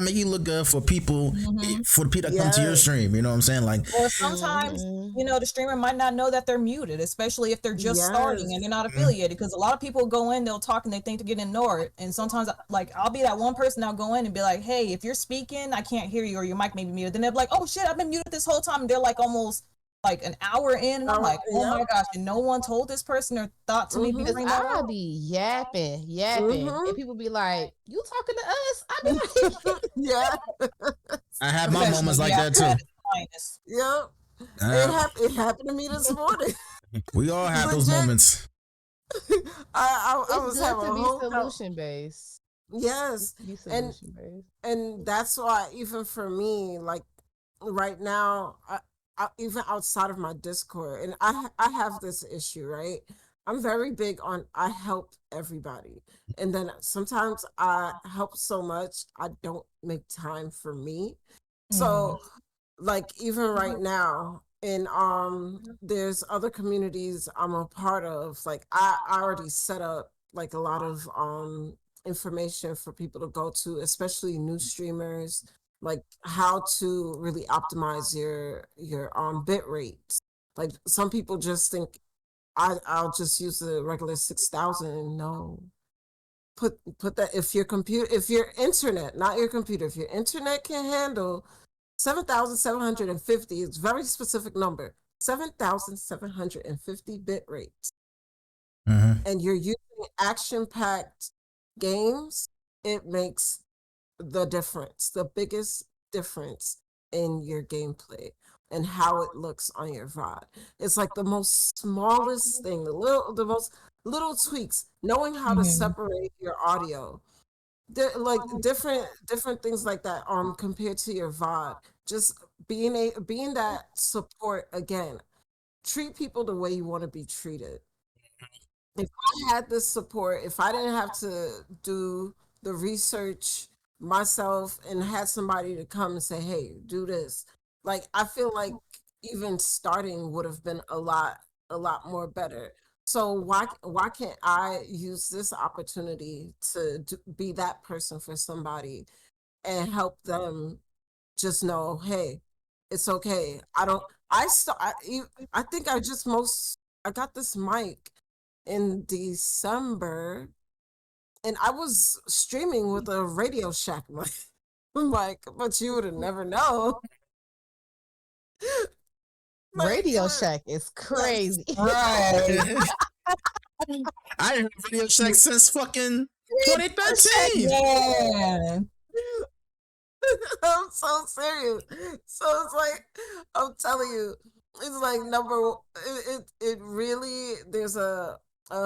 make you look good for people, for the people that come to your Yes. stream. You know what I'm saying? Like, Or sometimes, the streamer might not know that they're muted, especially if they're just starting and they're not affiliated. Because a lot of people go in, they'll talk and they think to get ignored. And sometimes, like, I'll be that one person that'll go in and be like, hey, if you're speaking, I can't hear you or your mic may be muted. Then they'll be like, oh shit, I've been muted this whole time. And they're like almost like an hour in. And I'm like, oh my gosh, and no one told this person or thought to maybe because bring that I up. be yapping, and people be like, "You talking to us?" I be like, Yeah. I have my moments like that too. Yep. It happened to me this morning. We all have those Legit. moments. I "It's was good having to a be whole solution based." Yes. Be And solution based. and that's why even for me, like right now, even outside of my Discord, and I have this issue, right? I'm very big on I help everybody, and then sometimes I help so much I don't make time for me. So like even right now, and there's other communities I'm a part of. Like I already set up like a lot of information for people to go to, especially new streamers, like how to really optimize your bit rates. Like some people just think I'll just use the regular 6,000. No. Put that if your internet, not your computer, if your internet can handle 7,750, it's a very specific number, 7,750 bit rates, and you're using action-packed games, it makes the difference, the biggest difference in your gameplay and how it looks on your VOD. It's like the most smallest thing, the most little tweaks, knowing how to separate your audio. Like different things like that compared to your VOD. Just being that support again. Treat people the way you want to be treated. If I had this support, if I didn't have to do the research myself and had somebody to come and say, hey, do this, like I feel like even starting would have been a lot more better. So why can't I use this opportunity to be that person for somebody and help them just know, hey, it's okay. I think I got this mic in December, and I was streaming with a Radio Shack mic. Like, but you would have never known. Radio Shack is crazy. Right. I didn't have Radio Shack since fucking 2013. Yeah. I'm so serious. So it's like I'm telling you, it's like it really there's a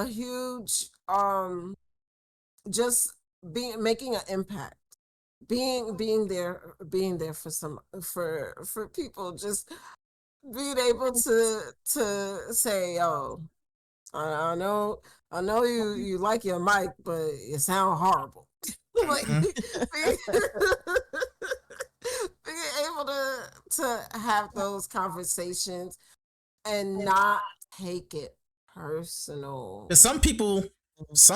huge just making an impact. Being there for for people, just being able to say, "Oh, I know you like your mic, but it sound horrible." Like being able to have those conversations and not take it personal. Some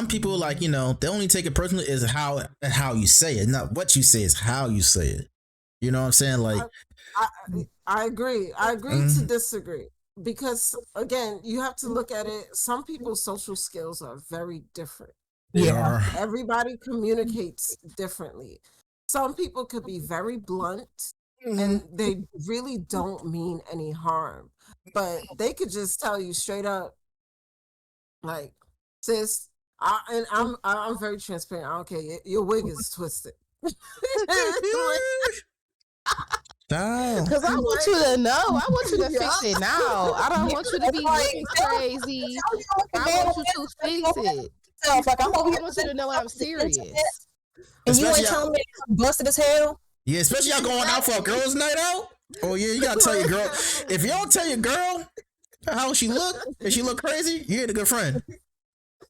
people like, you know, they only take it personally is how you say it, not what you say, is how you say it. You know what I'm saying? Like, I agree. I agree to disagree, because again, you have to look at it. Some people's social skills are very different. they are. Everybody communicates differently. Some people could be very blunt and they really don't mean any harm, but they could just tell you straight up, like, sis, I'm very transparent. I don't care. Your wig is twisted. Oh. Because I want you to know. I want you to fix it now. I don't want you to be looking crazy. I want you to fix it. Like, I want you to know I'm serious. And you Especially ain't telling me I'm busted as hell. Yeah, especially y'all going out for a girls' night out. Oh yeah, you gotta tell your girl. If you don't tell your girl how she look, if she look crazy, you ain't a good friend.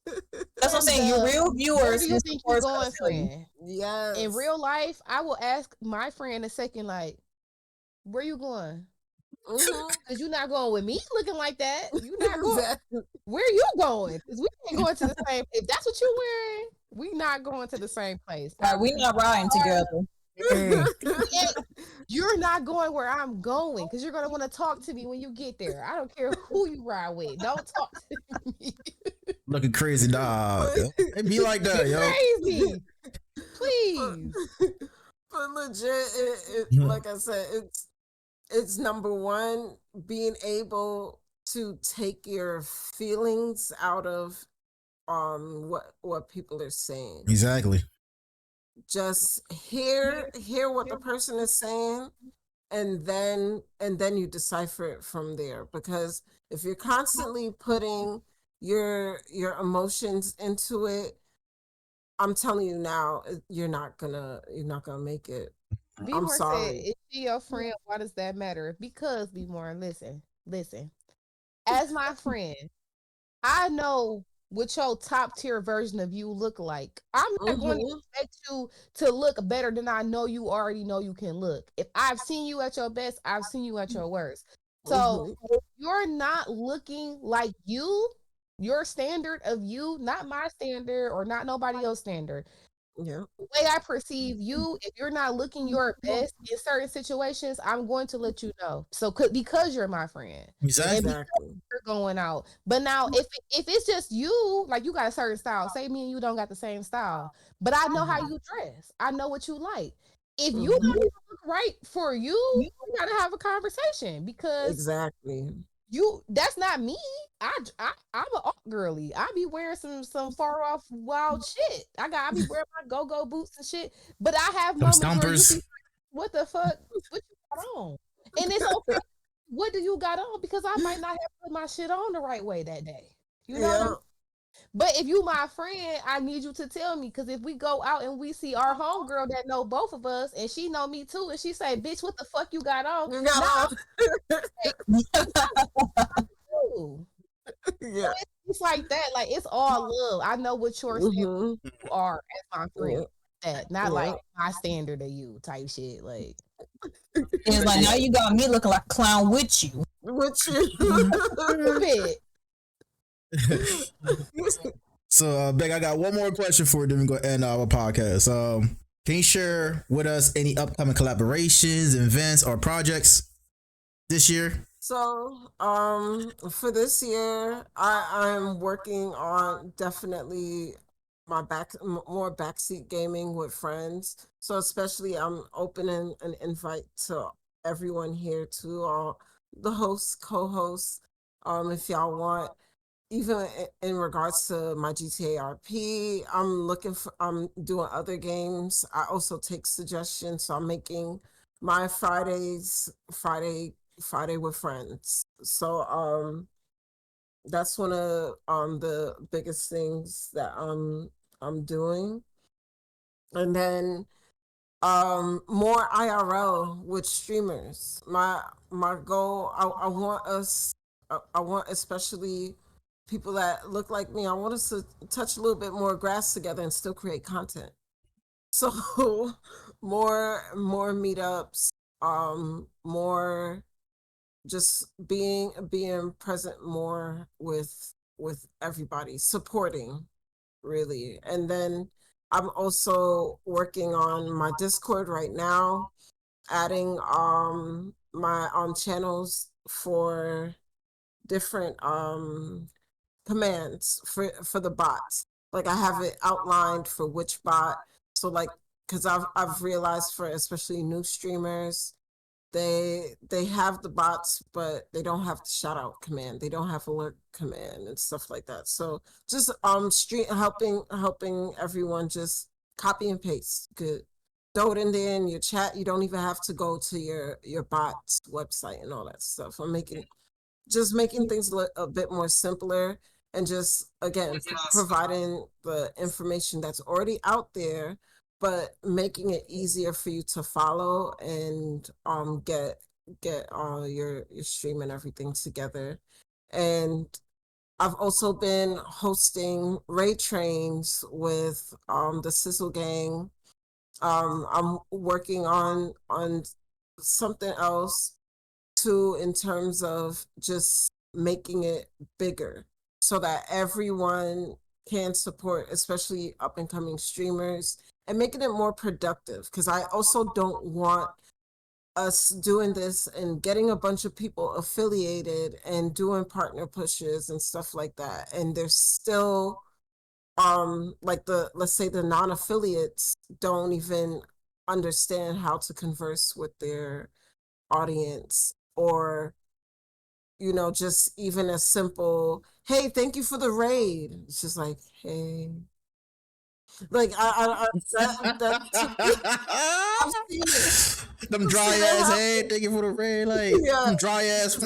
That's what I'm saying. Your real Where viewers. do you think you're going, friend? Yes. In real life, I will ask my friend a second, like, where you going? Because you're not going with me looking like that. You're not going. Where you going? Because we ain't going to the same. If that's what you're wearing, we not going to the same place. Right, we not riding together. You're not going where I'm going, because you're gonna want to talk to me when you get there. I don't care who you ride with. Don't talk to me. Looking crazy, dog. It be like that, yo. Crazy. Please. But legit, like I said, it's number one, being able to take your feelings out of what people are saying. Exactly. Just hear what the person is saying, and then you decipher it from there. Because if you're constantly putting your emotions into it, I'm telling you now, you're not gonna make it. I'm B-More sorry. said, "Is she your friend? Why does that matter?" Because, B-More, listen. As my friend, I know what your top tier version of you look like. I'm not going to expect you to look better than I know you already know you can look. If I've seen you at your best, I've seen you at your worst. So if you're not looking like you, your standard of you, not my standard or not nobody else's standard. Yeah. The way I perceive you, if you're not looking your best in certain situations, I'm going to let you know. So because you're my friend. Exactly. You're going out. But now if it's just you, like, you got a certain style, say me and you don't got the same style, but I know how you dress, I know what you like. If you don't even look right for you, we gotta have a conversation, because exactly, that's not me. I'm an alt girly. I be wearing some far off wild shit. I be wearing my go-go boots and shit, but I have moments where you be like, what the fuck, what you got on? And it's okay. What do you got on? Because I might not have put my shit on the right way that day. You know what I mean? But if you my friend, I need you to tell me, because if we go out and we see our homegirl that know both of us, and she know me too, and she say, "Bitch, what the fuck you got on?" Yeah. So it's like that. Like, it's all love. I know what your standard you are as my friend. That not like my standard of you type shit. Like, it's like, now you got me looking like a clown with you. So, Beck, I got one more question for you, then we go end our podcast. Can you share with us any upcoming collaborations, events, or projects this year? So, for this year, I'm working on definitely more backseat gaming with friends. So especially, I'm opening an invite to everyone here, to all the hosts, co-hosts. If y'all want even in regards to my GTA RP, I'm doing other games. I also take suggestions. So I'm making my Friday with friends. So that's one of the biggest things that I'm doing. And then more IRL with streamers. My goal, I want especially people that look like me, I want us to touch a little bit more grass together and still create content. So more meetups, more just being present more with everybody, supporting really. And then I'm also working on my Discord right now, adding my channels for different commands for the bots. Like I have it outlined for which bot. So like, because I've realized for especially new streamers, they have the bots, but they don't have the shout out command. They don't have alert command and stuff like that. So just helping everyone just copy and paste. Good. Throw it in there in your chat. You don't even have to go to your bot's website and all that stuff. I'm making things a bit more simpler, and just again providing the information that's already out there, but making it easier for you to follow and get all your stream and everything together. And I've also been hosting raid trains with the Sizzle Gang. I'm working on something else too, in terms of just making it bigger so that everyone can support, especially up and coming streamers, and making it more productive. Because I also don't want us doing this and getting a bunch of people affiliated and doing partner pushes and stuff like that, and there's still like let's say the non-affiliates don't even understand how to converse with their audience, or just even a simple hey, thank you for the raid. It's just like, hey, like I I've seen it. Them dry ass, hey, thank you for the raid, like them dry ass.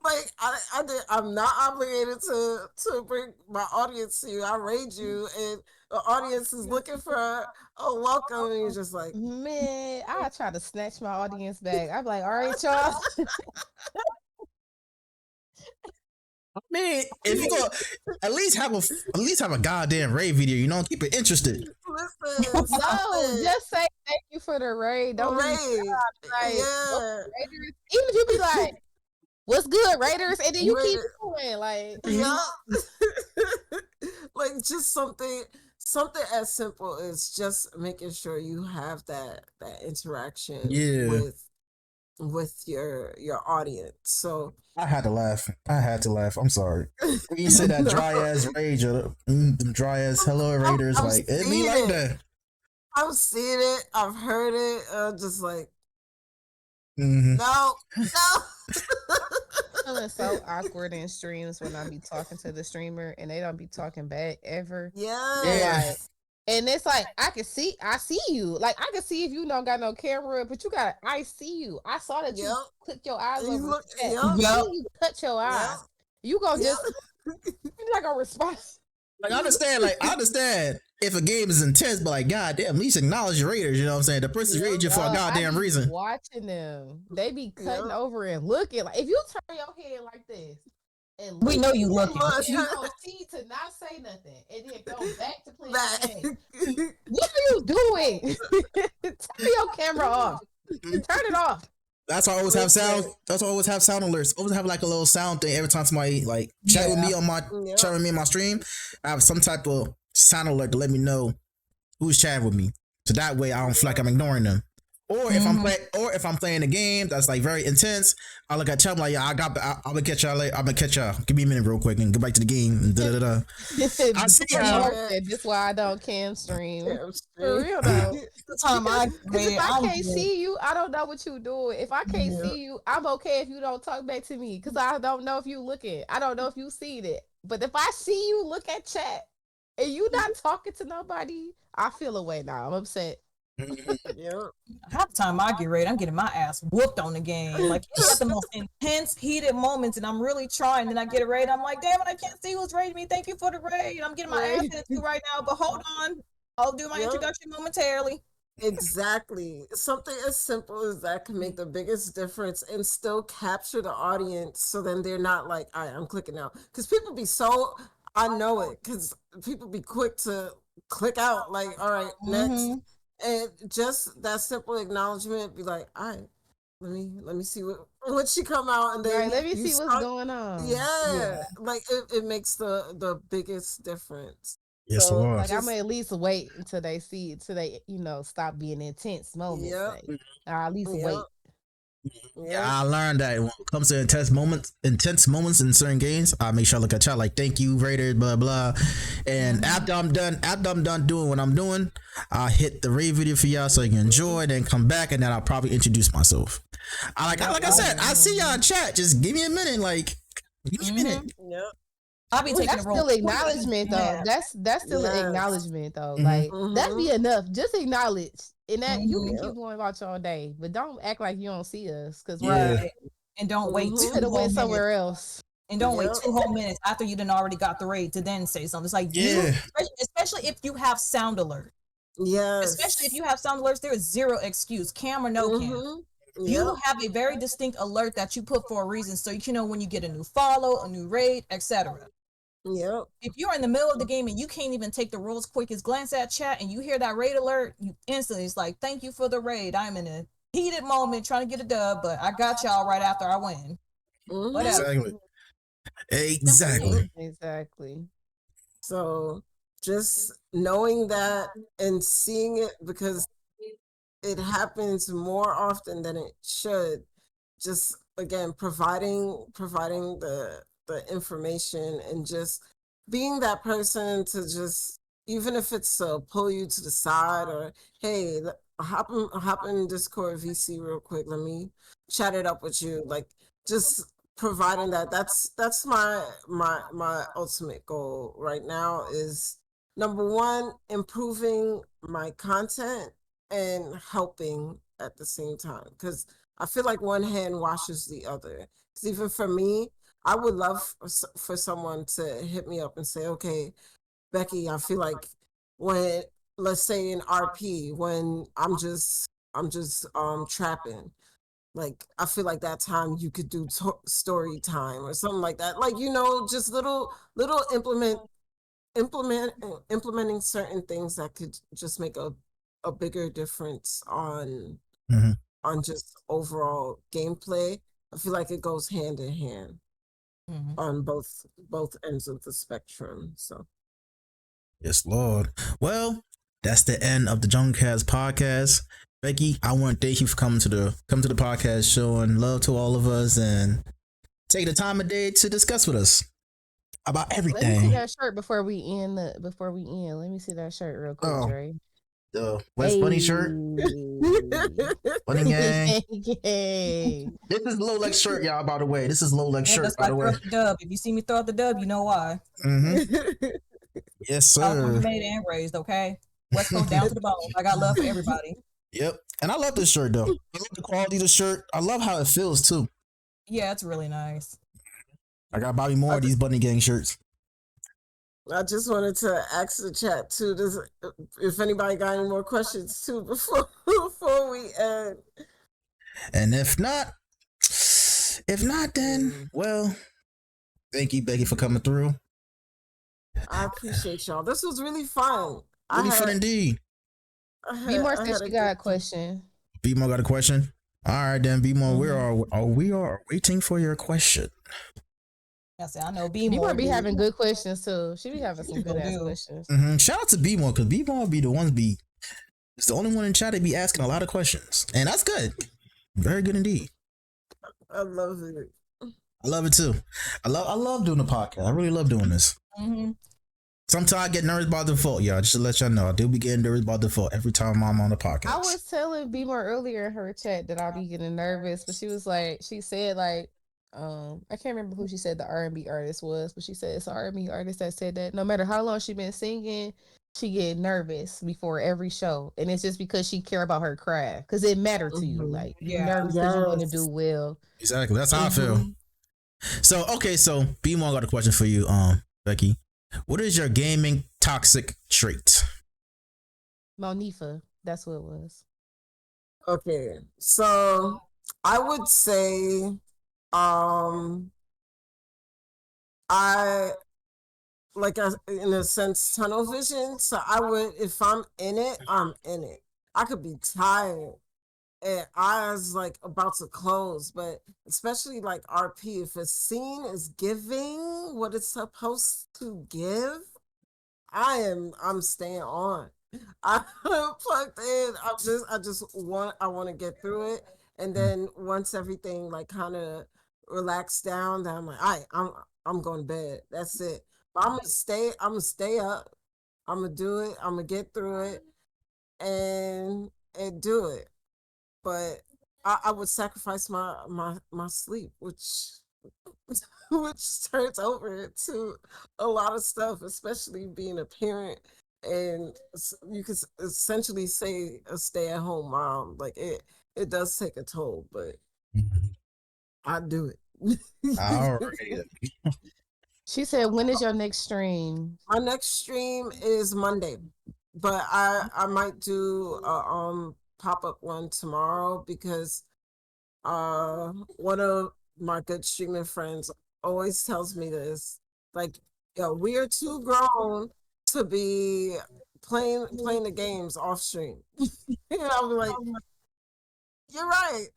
Like I'm not obligated to bring my audience to you. I raid you, and the audience is looking for a welcome, and you're just like, man, I try to snatch my audience back. I'm like, all right, y'all. I mean, if you go, at least have a goddamn raid video, keep it interested. Listen, no, just say thank you for the raid. Don't raid. Like, Yeah. Raiders, even if you be like, what's good, Raiders? And then you keep going, like, yeah. Like just something as simple as just making sure you have that interaction with your audience. So I had to laugh. I'm sorry. When you say that dry ass rage or them dry ass hello Raiders, like it be like that. I've seen it. I've heard it. Just like, no. Feeling so awkward in streams when I be talking to the streamer and they don't be talking back ever. Yeah. Like, and it's like I see you. Like I can see if you don't got no camera, but I see you. I saw that you clicked your eyes over. You cut your eyes. You gonna just you're not gonna respond. Like I understand if a game is intense, but like goddamn, at least acknowledge your raiders. You know what I'm saying? The person's raiding you for a goddamn reason. Watching them, they be cutting over and looking. Like if you turn your head like this, and we know you looking. You proceed to not say nothing, and then go back to playing the game. What are you doing? Turn your camera off. Turn it off. That's why I always have sound. That's why I always have sound alerts. Always have like a little sound thing every time somebody like chat with me on my chat with me in my stream. I have some type of sound alert to let me know who's chatting with me. So that way I don't feel like I'm ignoring them. Or if I'm playing a game that's like very intense, I look at chat, I'm like, yeah, I'm gonna catch y'all later. I'm gonna catch y'all. Give me a minute real quick and get back to the game. And I see y'all. That's why I don't cam stream. Yeah, For real though. The time Because if I can't see you, I don't know what you doing. If I can't see you, I'm okay if you don't talk back to me because I don't know if you looking. I don't know if you seen it. But if I see you look at chat and you not talking to nobody, I feel away now. I'm upset. Yeah. Half the time I get ready, I'm getting my ass whooped on the game. Like you got the most intense, heated moments, and I'm really trying. Then I get a raid. I'm like, damn it, I can't see who's raiding me. Thank you for the raid. I'm getting my ass into right now, but hold on, I'll do my introduction momentarily. Exactly. Something as simple as that can make the biggest difference and still capture the audience. So then they're not like, all right, I'm clicking out. Because people be so, I know it, because people be quick to click out. Like, all right, next. And just that simple acknowledgement, be like, all right, let me see what she come out, and then let me see what's going on. Yeah, like it makes the biggest difference. Yes, so, like I'm gonna at least wait until they stop being intense moments. Yep. At least wait. Yeah, I learned that when it comes to intense moments in certain games, I make sure I look at chat like thank you, rated, blah blah. And after I'm done doing what I'm doing, I hit the raid video for y'all so you can enjoy, then come back, and then I'll probably introduce myself. Like I said, I see y'all in chat. Just give me a minute, like give me a minute. Yep. I'll be taking that's still acknowledgement though. That's still an acknowledgement though. Like that'd be enough. Just acknowledge. And that you can keep going about your day, but don't act like you don't see us. Cause and don't wait to went somewhere else. And don't wait 2 whole minutes after you done already got the raid to then say something. It's like you, especially if you have sound alert. Yes. Especially if you have sound alerts, there is zero excuse, cam or no cam. You have a very distinct alert that you put for a reason, so you know when you get a new follow, a new raid, etc. Yep. If you're in the middle of the game and you can't even take the rules quick as glance at chat and you hear that raid alert, you instantly, it's like, thank you for the raid. I'm in a heated moment trying to get a dub, but I got y'all right after I win. Exactly. So just knowing that and seeing it, because it happens more often than it should, just again providing the information and just being that person to just, even if it's pull you to the side or hey, hop in Discord VC real quick, let me chat it up with you, like just providing that's my ultimate goal right now is number one, improving my content and helping at the same time, because I feel like one hand washes the other. Because even for me, I would love for someone to hit me up and say, okay, Becky, I feel like when, let's say in RP, when I'm just trapping, like I feel like that time you could do story time or something like that. Like, just little implementing certain things that could just make a bigger difference on just overall gameplay. I feel like it goes hand in hand on both ends of the spectrum. So yes, Lord. Well, that's the end of the JungleCast podcast. Becky, I want to thank you for coming to the podcast, showing love to all of us and taking the time of day to discuss with us about everything. Let me see that shirt before we end. Let me see that shirt real quick, Dre. The West Bunny shirt. Bunny gang. This is Low Lex shirt, y'all, by the way. This is Low Lex shirt, by the way. Dub. If you see me throw out the dub, you know why. Yes, sir. Made and raised, okay? West Coast down to the bone. I got love for everybody. Yep. And I love this shirt, though. I love the quality of the shirt. I love how it feels, too. Yeah, it's really nice. I got Bobby more of these Bunny Gang shirts. I just wanted to ask the chat too, if anybody got any more questions too before we end. And if not, then well, thank you, Becky, for coming through. I appreciate y'all. This was really fun. Really fun indeed. B-More said she got a question. B-More got a question. All right, then B-More, we are waiting for your question. I know B-More be having good questions too. She be having some good ass questions. Shout out to B-More, because B-More be the ones be It's the only one in chat that be asking a lot of questions, and that's good. Very good indeed. I love it. I love it too. I love doing the podcast. I really love doing this. Mm-hmm. Sometimes I get nervous by default, y'all. Just to let y'all know, I do be getting nervous by default every time I'm on the podcast. I was telling B more earlier in her chat that I'll be getting nervous, but she said I can't remember who she said the R&B artist was, but she said it's an R&B artist that said that no matter how long she been singing, she get nervous before every show, and it's just because she care about her craft, because it mattered to you. Like you nervous because you want to do well. Exactly, that's how I feel. So B1 got a question for you, Becky. What is your gaming toxic trait? Monifa, that's what it was. Okay, so I would say, I in a sense tunnel vision. So I would, if I'm in it, I'm in it. I could be tired and eyes like about to close, but especially like RP, if a scene is giving what it's supposed to give, I'm staying on. I'm plugged in. I want to get through it. And then once everything like kind of relaxed down, then I'm like, all right, I'm going to bed. That's it. But I'm gonna stay up. I'm gonna do it. I'm gonna get through it and do it. But I would sacrifice my sleep, which turns over to a lot of stuff, especially being a parent, and you could essentially say a stay-at-home mom. Like it does take a toll, but I do it. All right. She said, when is your next stream? My next stream is Monday, but I might do a pop-up one tomorrow because one of my good streaming friends always tells me this, like, yo, we are too grown to be playing the games off stream. And I'll be like, you're right.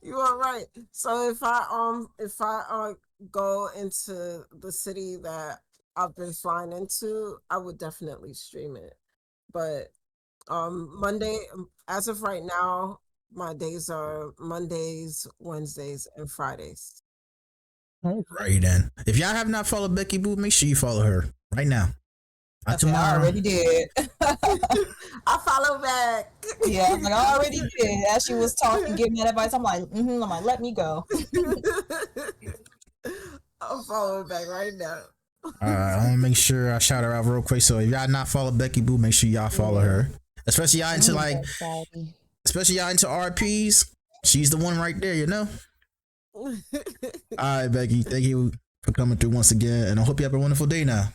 You are right. So if I go into the city that I've been flying into, I would definitely stream it. But Monday, as of right now, my days are Mondays, Wednesdays, and Fridays. All right then. If y'all have not followed Becky Boo, make sure you follow her right now. Not tomorrow. I already did. I follow back. Yeah, like I already did. As she was talking, giving that advice, I'm like, let me go. I'll follow back right now. I want to make sure I shout her out real quick. So if y'all not follow Becky Boo, make sure y'all follow her. Especially y'all into especially y'all into RPs. She's the one right there, you know. All right, Becky. Thank you for coming through once again, and I hope you have a wonderful day now.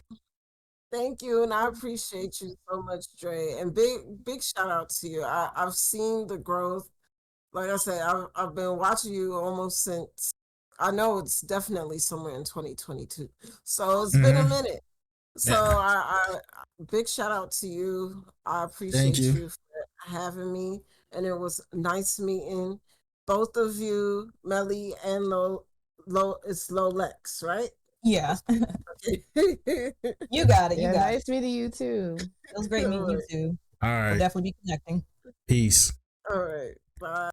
Thank you, and I appreciate you so much, Dre. And big shout out to you. I've seen the growth. Like I said, I've been watching you almost since. I know it's definitely somewhere in 2022. So it's been a minute. So I big shout out to you. I appreciate you for having me, and it was nice meeting both of you, Melly and it's Lolex, right? Yeah. You got it. You got nice meeting you too. It was great meeting you too. All right. We'll definitely be connecting. Peace. All right. Bye.